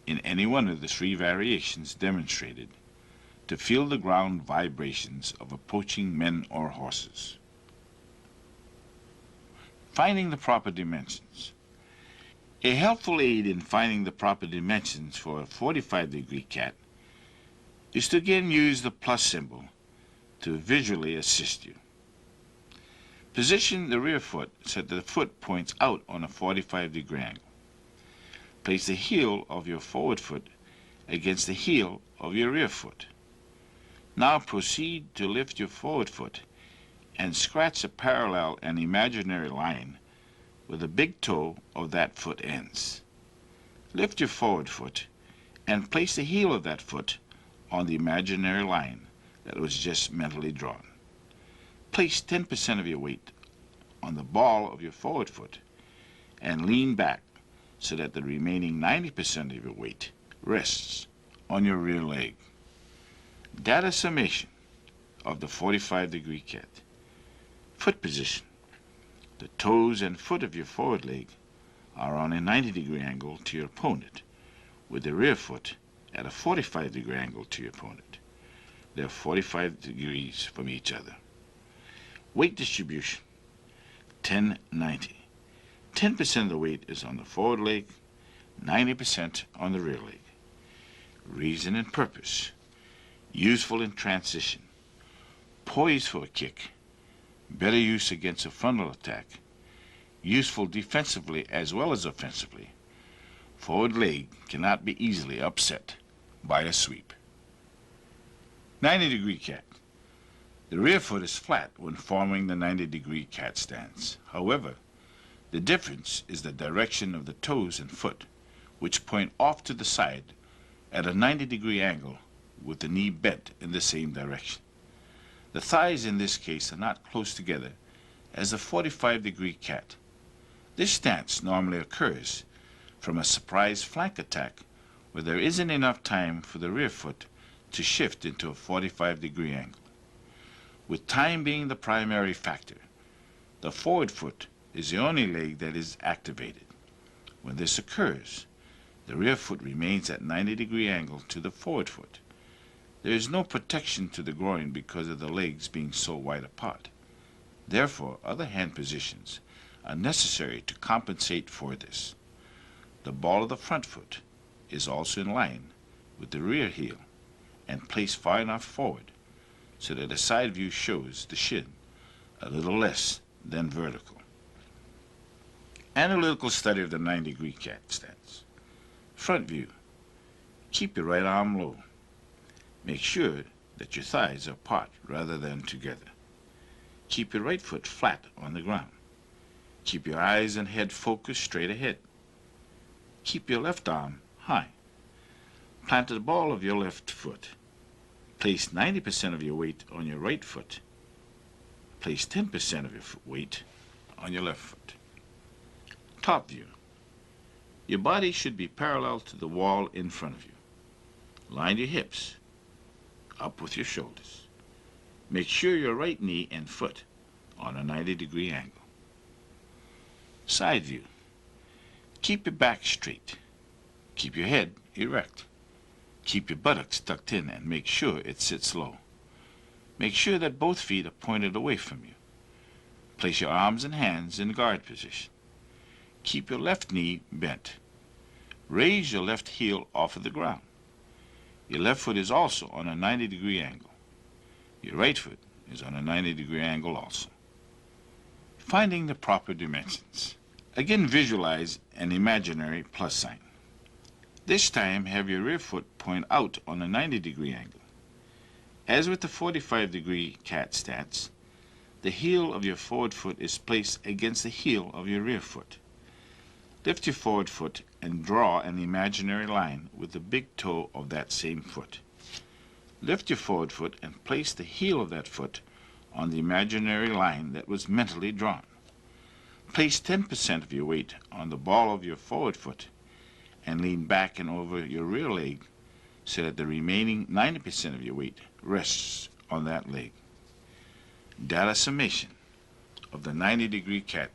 Speaker 3: in any one of the 3 variations demonstrated to feel the ground vibrations of approaching men or horses. Finding the proper dimensions. A helpful aid in finding the proper dimensions for a 45-degree cat is to again use the plus symbol to visually assist you. Position the rear foot so that the foot points out on a 45-degree angle. Place the heel of your forward foot against the heel of your rear foot. Now proceed to lift your forward foot and scratch a parallel and imaginary line where the big toe of that foot ends. Lift your forward foot and place the heel of that foot on the imaginary line that was just mentally drawn. Place 10% of your weight on the ball of your forward foot and lean back so that the remaining 90% of your weight rests on your rear leg. Data summation of the 45-degree cat. Foot position. The toes and foot of your forward leg are on a 90-degree angle to your opponent, with the rear foot at a 45-degree angle to your opponent. They are 45 degrees from each other. Weight distribution, 10-90. 10% of the weight is on the forward leg, 90% on the rear leg. Reason and purpose. Useful in transition. Poised for a kick. Better use against a frontal attack. Useful defensively as well as offensively. Forward leg cannot be easily upset by a sweep. 90-degree cat. The rear foot is flat when forming the 90-degree cat stance. However, the difference is the direction of the toes and foot, which point off to the side at a 90-degree angle with the knee bent in the same direction. The thighs in this case are not close together as a 45-degree cat. This stance normally occurs from a surprise flank attack where there isn't enough time for the rear foot to shift into a 45-degree angle. With time being the primary factor, the forward foot is the only leg that is activated. When this occurs, the rear foot remains at 90-degree angle to the forward foot. There is no protection to the groin because of the legs being so wide apart. Therefore, other hand positions are necessary to compensate for this. The ball of the front foot is also in line with the rear heel and placed far enough forward so that the side view shows the shin a little less than vertical. Analytical study of the 90-degree cat stance. Front view. Keep your right arm low. Make sure that your thighs are apart rather than together. Keep your right foot flat on the ground. Keep your eyes and head focused straight ahead. Keep your left arm high. Plant the ball of your left foot. Place 90% of your weight on your right foot. Place 10% of your weight on your left foot. Top view. Your body should be parallel to the wall in front of you. Line your hips up with your shoulders. Make sure your right knee and foot on a 90-degree angle. Side view. Keep your back straight. Keep your head erect. Keep your buttocks tucked in and make sure it sits low. Make sure that both feet are pointed away from you. Place your arms and hands in guard position. Keep your left knee bent. Raise your left heel off of the ground. Your left foot is also on a 90-degree angle. Your right foot is on a 90-degree angle also. Finding the proper dimensions. Again, visualize an imaginary plus sign. This time, have your rear foot point out on a 90-degree angle. As with the 45-degree cat stance, the heel of your forward foot is placed against the heel of your rear foot. Lift your forward foot and draw an imaginary line with the big toe of that same foot. Lift your forward foot and place the heel of that foot on the imaginary line that was mentally drawn. Place 10% of your weight on the ball of your forward foot and lean back and over your rear leg so that the remaining 90% of your weight rests on that leg. Data summation of the 90-degree cat.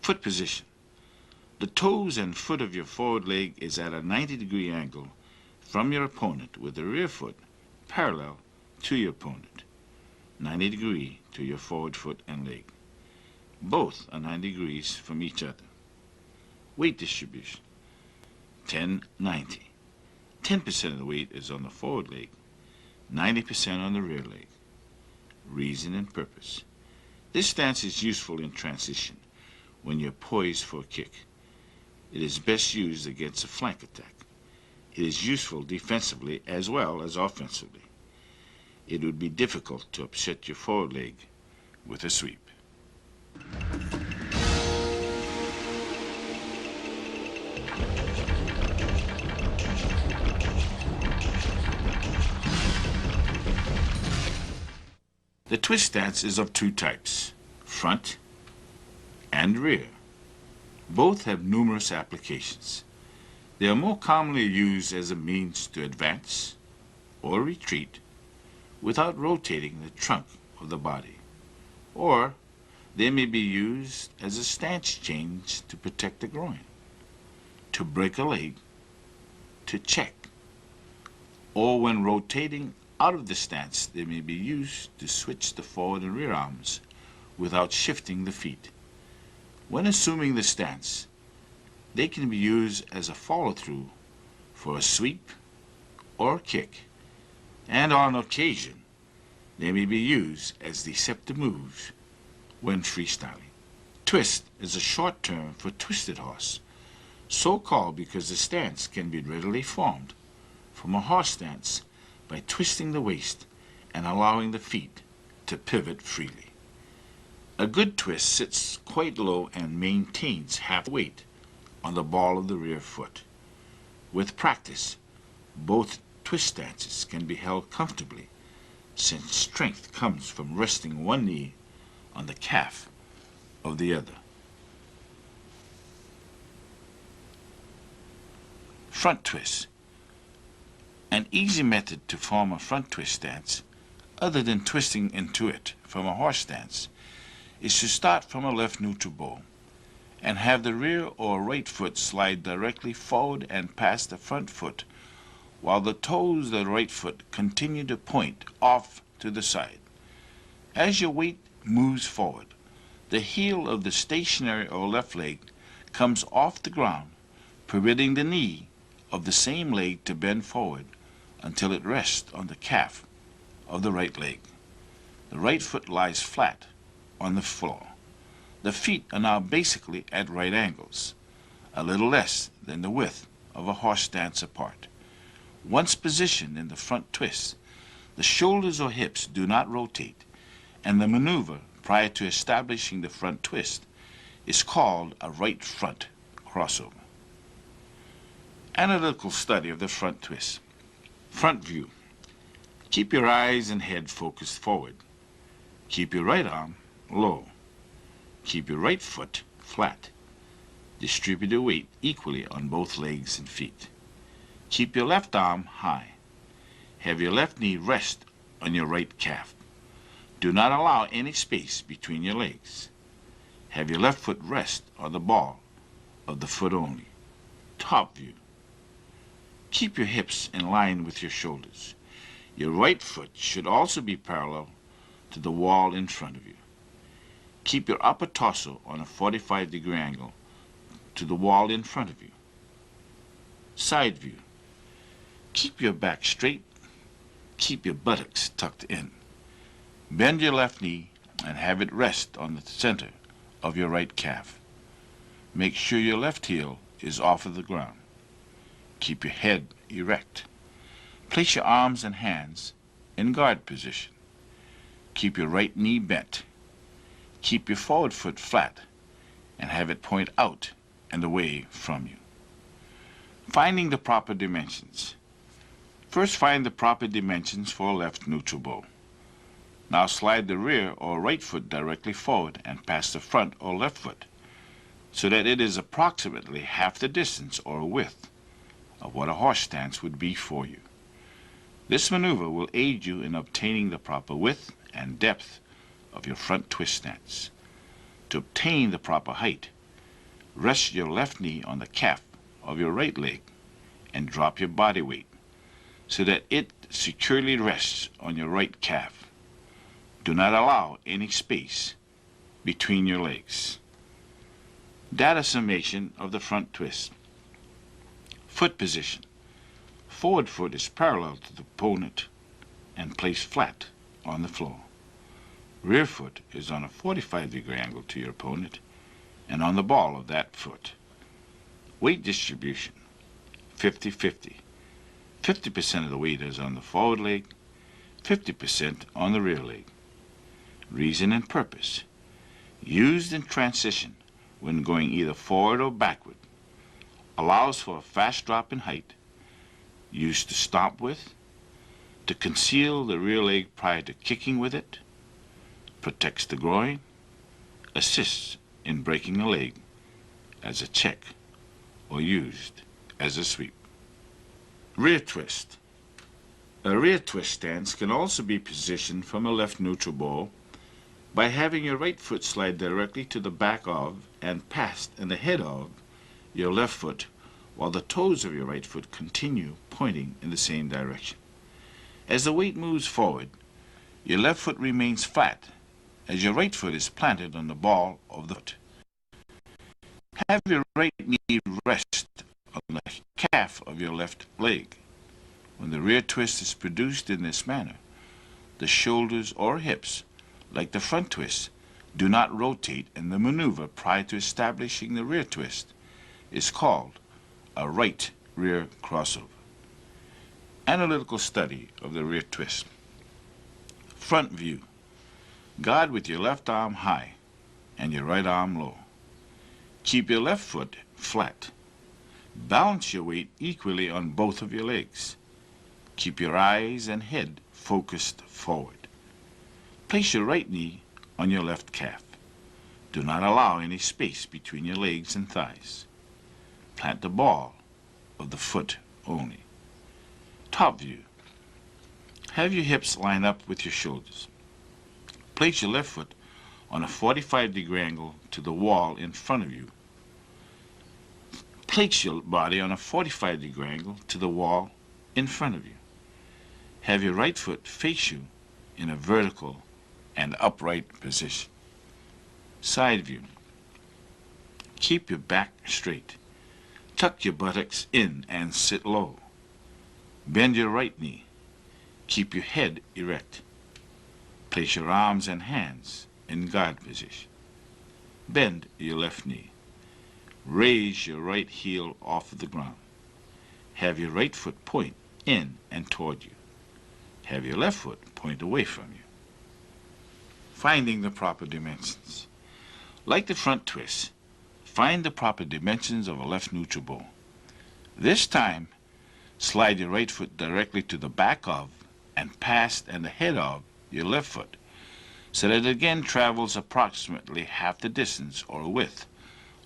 Speaker 3: Foot position. The toes and foot of your forward leg is at a 90-degree angle from your opponent with the rear foot parallel to your opponent, 90 degrees to your forward foot and leg. Both are 90 degrees from each other. Weight distribution, 10-90. 10% of the weight is on the forward leg, 90% on the rear leg. Reason and purpose. This stance is useful in transition when you're poised for a kick. It is best used against a flank attack. It is useful defensively as well as offensively. It would be difficult to upset your forward leg with a sweep. The twist stance is of two types, front and rear. Both have numerous applications. They are more commonly used as a means to advance or retreat without rotating the trunk of the body, or they may be used as a stance change to protect the groin, to break a leg, to check, or when rotating out of the stance, they may be used to switch the forward and rear arms without shifting the feet. When assuming the stance, They can be used as a follow-through for a sweep or kick, and on occasion they may be used as deceptive moves when freestyling. Twist is a short term for twisted horse, so called because the stance can be readily formed from a horse stance by twisting the waist and allowing the feet to pivot freely. A good twist sits quite low and maintains half weight on the ball of the rear foot. With practice, both twist stances can be held comfortably, since strength comes from resting one knee on the calf of the other. Front twist. An easy method to form a front twist stance, other than twisting into it from a horse stance, is to start from a left neutral bow and have the rear or right foot slide directly forward and past the front foot, while the toes of the right foot continue to point off to the side. As your weight moves forward, the heel of the stationary or left leg comes off the ground, permitting the knee of the same leg to bend forward until it rests on the calf of the right leg. The right foot lies flat on the floor. The feet are now basically at right angles, a little less than the width of a horse stance apart. Once positioned in the front twist, the shoulders or hips do not rotate, and the maneuver prior to establishing the front twist is called a right front crossover. Analytical study of the front twist. Front view. Keep your eyes and head focused forward. Keep your right arm low. Keep your right foot flat. Distribute your weight equally on both legs and feet. Keep your left arm high. Have your left knee rest on your right calf. Do not allow any space between your legs. Have your left foot rest on the ball of the foot only. Top view. Keep your hips in line with your shoulders. Your right foot should also be parallel to the wall in front of you. Keep your upper torso on a 45-degree angle to the wall in front of you. Side view. Keep your back straight. Keep your buttocks tucked in. Bend your left knee and have it rest on the center of your right calf. Make sure your left heel is off of the ground. Keep your head erect. Place your arms and hands in guard position. Keep your right knee bent. Keep your forward foot flat and have it point out and away from you. Finding the proper dimensions. First, find the proper dimensions for a left neutral bow. Now slide the rear or right foot directly forward and past the front or left foot so that it is approximately half the distance or width of what a horse stance would be for you. This maneuver will aid you in obtaining the proper width and depth of your front twist stance. To obtain the proper height, rest your left knee on the calf of your right leg and drop your body weight so that it securely rests on your right calf. Do not allow any space between your legs. Data summation of the front twist. Foot position. Forward foot is parallel to the opponent and placed flat on the floor. Rear foot is on a 45-degree angle to your opponent and on the ball of that foot. Weight distribution, 50-50. 50% of the weight is on the forward leg, 50% on the rear leg. Reason and purpose. Used in transition when going either forward or backward. Allows for a fast drop in height. Used to stomp with. To conceal the rear leg prior to kicking with it. Protects the groin. Assists in breaking a leg as a check or used as a sweep. Rear twist. A rear twist stance can also be positioned from a left neutral ball by having your right foot slide directly to the back of and past and ahead of your left foot, while the toes of your right foot continue pointing in the same direction. As the weight moves forward, your left foot remains flat as your right foot is planted on the ball of the foot. Have your right knee rest on the calf of your left leg. When the rear twist is produced in this manner, the shoulders or hips, like the front twist, do not rotate, and the maneuver prior to establishing the rear twist is called a right rear crossover. Analytical study of the rear twist. Front view. Guard with your left arm high and your right arm low. Keep your left foot flat. Balance your weight equally on both of your legs. Keep your eyes and head focused forward. Place your right knee on your left calf. Do not allow any space between your legs and thighs. Plant the ball of the foot only. Top view. Have your hips line up with your shoulders. Place your left foot on a 45-degree angle to the wall in front of you. Place your body on a 45-degree angle to the wall in front of you. Have your right foot face you in a vertical and upright position. Side view. Keep your back straight. Tuck your buttocks in and sit low. Bend your right knee. Keep your head erect. Place your arms and hands in guard position. Bend your left knee. Raise your right heel off of the ground. Have your right foot point in and toward you. Have your left foot point away from you. Finding the proper dimensions. Like the front twist, find the proper dimensions of a left neutral bow. This time, slide your right foot directly to the back of and past and ahead of your left foot, so that it again travels approximately half the distance or width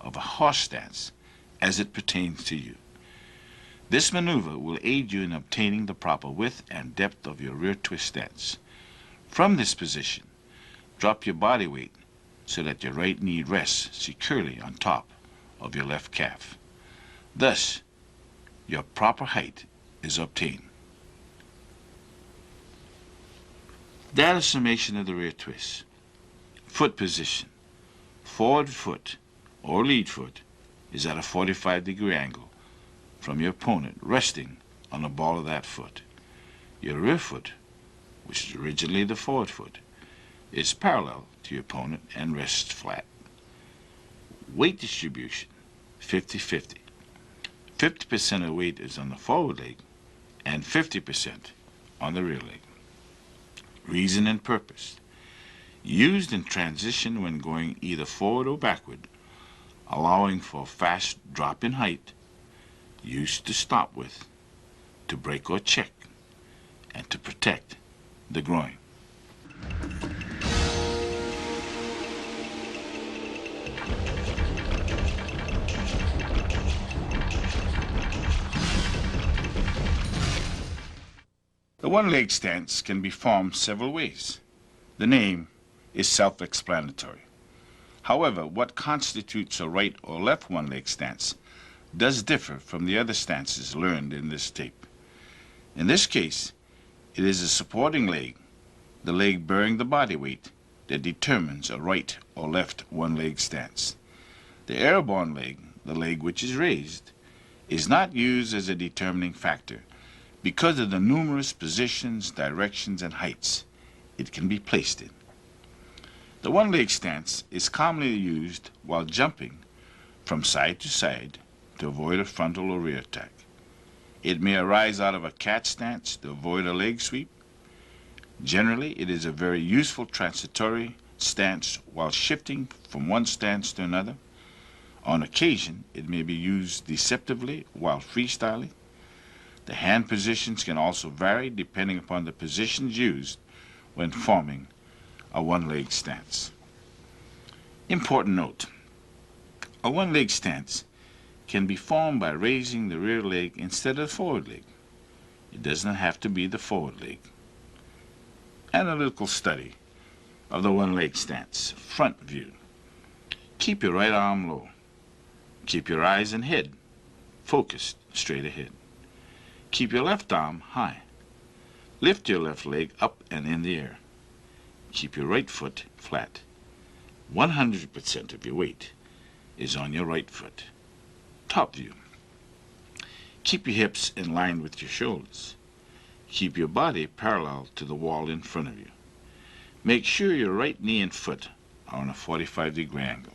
Speaker 3: of a horse stance as it pertains to you. This maneuver will aid you in obtaining the proper width and depth of your rear twist stance. From this position, drop your body weight so that your right knee rests securely on top of your left calf. Thus, your proper height is obtained. Data summation of the rear twist. Foot position. Forward foot or lead foot is at a 45-degree angle from your opponent, resting on the ball of that foot. Your rear foot, which is originally the forward foot, is parallel to your opponent and rests flat. Weight distribution, 50-50. 50% of weight is on the forward leg and 50% on the rear leg. Reason and purpose. Used in transition when going either forward or backward, allowing for a fast drop in height, used to stop with, to break or check, and to protect the groin. The one-leg stance can be formed several ways. The name is self-explanatory. However, what constitutes a right or left one-leg stance does differ from the other stances learned in this tape. In this case, it is the supporting leg, the leg bearing the body weight, that determines a right or left one-leg stance. The airborne leg, the leg which is raised, is not used as a determining factor because of the numerous positions, directions, and heights it can be placed in. The one-leg stance is commonly used while jumping from side to side to avoid a frontal or rear attack. It may arise out of a cat stance to avoid a leg sweep. Generally, it is a very useful transitory stance while shifting from one stance to another. On occasion, it may be used deceptively while freestyling. The hand positions can also vary depending upon the positions used when forming a one-leg stance. Important note, a one-leg stance can be formed by raising the rear leg instead of the forward leg. It does not have to be the forward leg. Analytical study of the one-leg stance. Front view. Keep your right arm low. Keep your eyes and head focused straight ahead. Keep your left arm high. Lift your left leg up and in the air. Keep your right foot flat. 100% of your weight is on your right foot. Top view. Keep your hips in line with your shoulders. Keep your body parallel to the wall in front of you. Make sure your right knee and foot are on a 45-degree angle.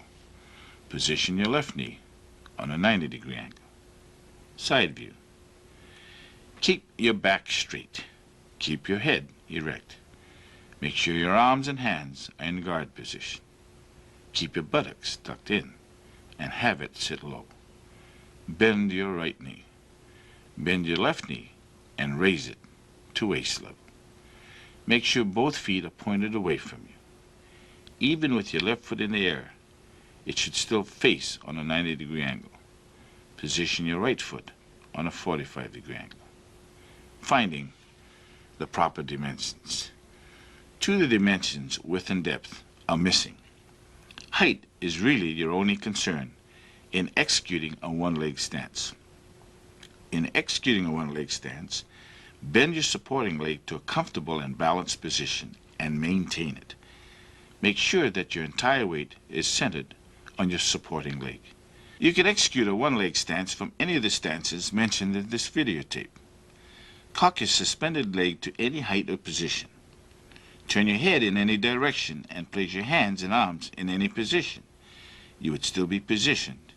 Speaker 3: Position your left knee on a 90-degree angle. Side view. Keep your back straight. Keep your head erect. Make sure your arms and hands are in guard position. Keep your buttocks tucked in and have it sit low. Bend your right knee. Bend your left knee and raise it to waist level. Make sure both feet are pointed away from you. Even with your left foot in the air, it should still face on a 90-degree angle. Position your right foot on a 45-degree angle. Finding the proper dimensions. Two of the dimensions, width and depth, are missing. Height is really your only concern in executing a one-leg stance. In executing a one-leg stance, bend your supporting leg to a comfortable and balanced position and maintain it. Make sure that your entire weight is centered on your supporting leg. You can execute a one-leg stance from any of the stances mentioned in this videotape. Cock your suspended leg to any height or position. Turn your head in any direction and place your hands and arms in any position. You would still be positioned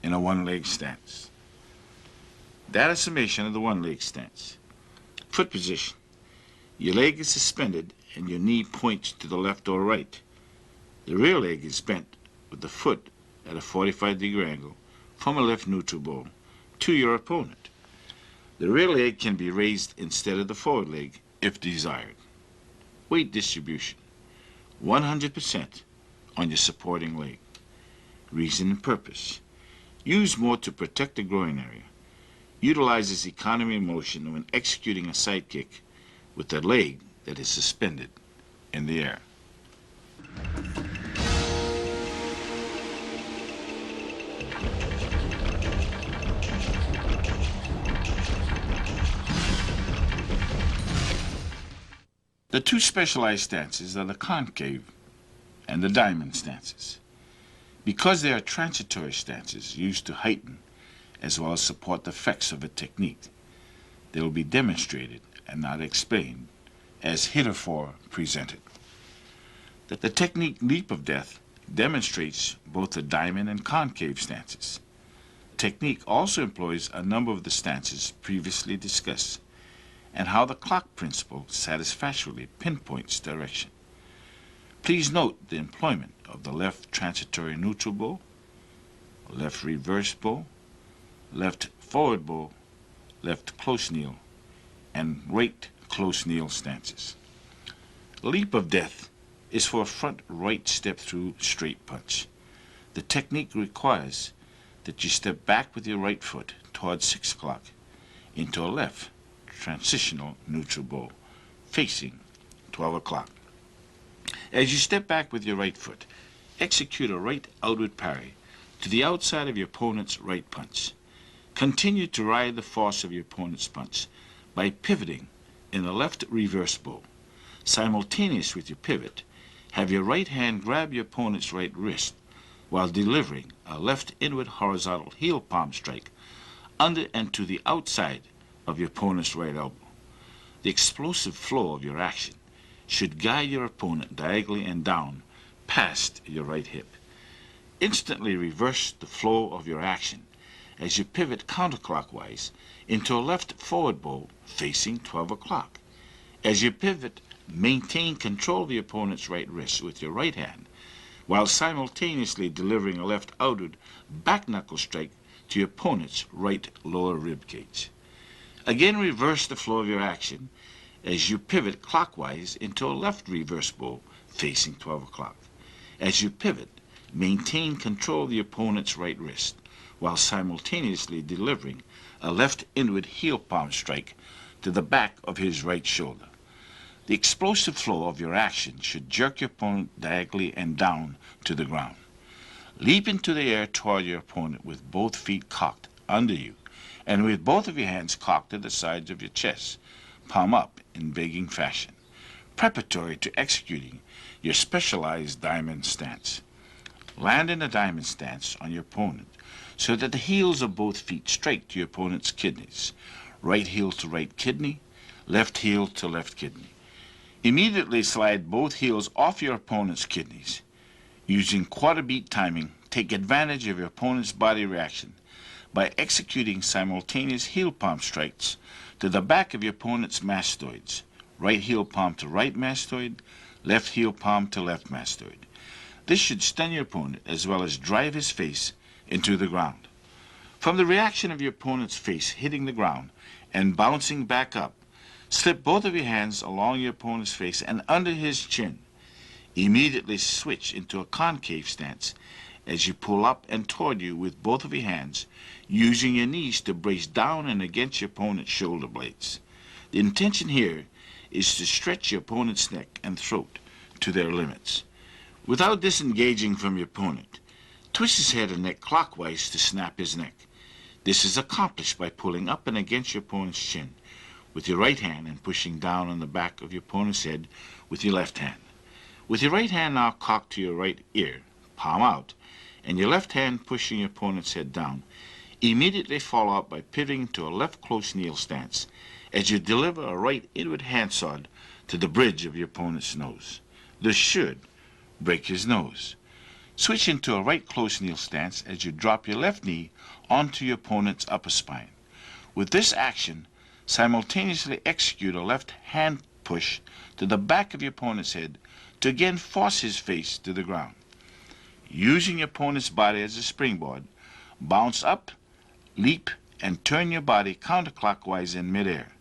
Speaker 3: in a one-leg stance. That is summation of the one-leg stance. Foot position. Your leg is suspended and your knee points to the left or right. The rear leg is bent with the foot at a 45-degree angle from a left neutral ball to your opponent. The rear leg can be raised instead of the forward leg if desired. Weight distribution. 100% on your supporting leg. Reason and purpose. Use more to protect the groin area. Utilizes economy of motion when executing a side kick with the leg that is suspended in the air. The two specialized stances are the concave and the diamond stances. Because they are transitory stances used to heighten as well as support the effects of a technique, they will be demonstrated and not explained as heretofore presented. The technique leap of death demonstrates both the diamond and concave stances. The technique also employs a number of the stances previously discussed and how the clock principle satisfactorily pinpoints direction. Please note the employment of the left transitory neutral bow, left reverse bow, left forward bow, left close kneel, and right close kneel stances. Leap of death is for a front right step through straight punch. The technique requires that you step back with your right foot towards 6 o'clock into a left transitional neutral bow facing 12 o'clock. As you step back with your right foot, execute a right outward parry to the outside of your opponent's right punch. Continue to ride the force of your opponent's punch by pivoting in a left reverse bow. Simultaneous with your pivot, have your right hand grab your opponent's right wrist while delivering a left inward horizontal heel palm strike under and to the outside of your opponent's right elbow. The explosive flow of your action should guide your opponent diagonally and down past your right hip. Instantly reverse the flow of your action as you pivot counterclockwise into a left forward bow facing 12 o'clock. As you pivot, maintain control of your opponent's right wrist with your right hand while simultaneously delivering a left outward back knuckle strike to your opponent's right lower rib cage. Again, reverse the flow of your action as you pivot clockwise into a left reverse bow facing 12 o'clock. As you pivot, maintain control of the opponent's right wrist while simultaneously delivering a left inward heel palm strike to the back of his right shoulder. The explosive flow of your action should jerk your opponent diagonally and down to the ground. Leap into the air toward your opponent with both feet cocked under you and with both of your hands cocked to the sides of your chest, palm up in begging fashion, preparatory to executing your specialized diamond stance. Land in a diamond stance on your opponent so that the heels of both feet strike to your opponent's kidneys. Right heel to right kidney, left heel to left kidney. Immediately slide both heels off your opponent's kidneys. Using quarter beat timing, take advantage of your opponent's body reaction by executing simultaneous heel palm strikes to the back of your opponent's mastoids. Right heel palm to right mastoid, left heel palm to left mastoid. This should stun your opponent as well as drive his face into the ground. From the reaction of your opponent's face hitting the ground and bouncing back up, slip both of your hands along your opponent's face and under his chin. Immediately switch into a concave stance as you pull up and toward you with both of your hands, using your knees to brace down and against your opponent's shoulder blades. The intention here is to stretch your opponent's neck and throat to their limits. Without disengaging from your opponent, twist his head and neck clockwise to snap his neck. This is accomplished by pulling up and against your opponent's chin with your right hand and pushing down on the back of your opponent's head with your left hand. With your right hand now cocked to your right ear, palm out, and your left hand pushing your opponent's head down, immediately follow up by pivoting to a left close kneel stance as you deliver a right inward handsod to the bridge of your opponent's nose. This should break his nose. Switch into a right close kneel stance as you drop your left knee onto your opponent's upper spine. With this action, simultaneously execute a left hand push to the back of your opponent's head to again force his face to the ground. Using your opponent's body as a springboard, bounce up, leap, and turn your body counterclockwise in midair.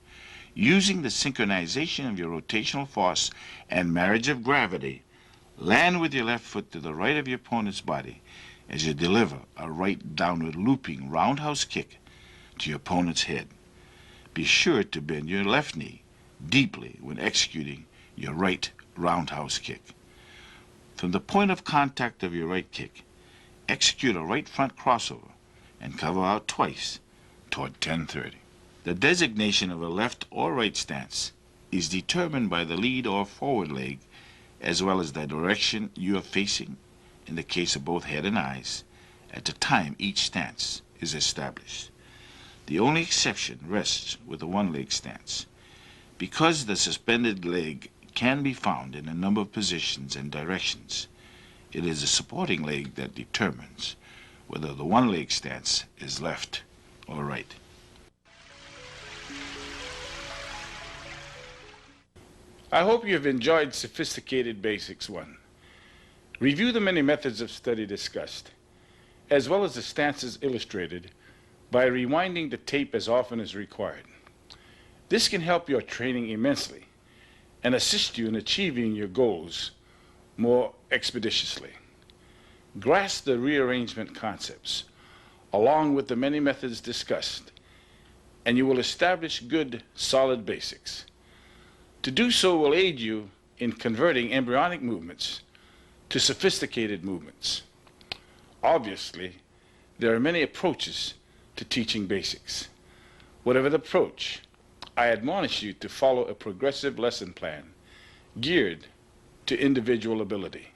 Speaker 3: Using the synchronization of your rotational force and marriage of gravity, land with your left foot to the right of your opponent's body as you deliver a right downward looping roundhouse kick to your opponent's head. Be sure to bend your left knee deeply when executing your right roundhouse kick. From the point of contact of your right kick, execute a right front crossover and cover out twice toward 1030. The designation of a left or right stance is determined by the lead or forward leg as well as the direction you are facing in the case of both head and eyes at the time each stance is established. The only exception rests with the one-leg stance. Because the suspended leg can be found in a number of positions and directions, it is the supporting leg that determines whether the one-leg stance is left or right.
Speaker 2: I hope you have enjoyed Sophisticated Basics 1. Review the many methods of study discussed, as well as the stances illustrated, by rewinding the tape as often as required. This can help your training immensely and assist you in achieving your goals more expeditiously. Grasp the rearrangement concepts along with the many methods discussed, and you will establish good, solid basics. To do so will aid you in converting embryonic movements to sophisticated movements. Obviously, there are many approaches to teaching basics. Whatever the approach, I admonish you to follow a progressive lesson plan geared to individual ability.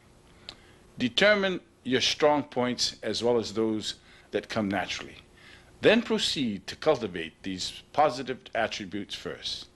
Speaker 2: Determine your strong points as well as those that come naturally. Then proceed to cultivate these positive attributes first.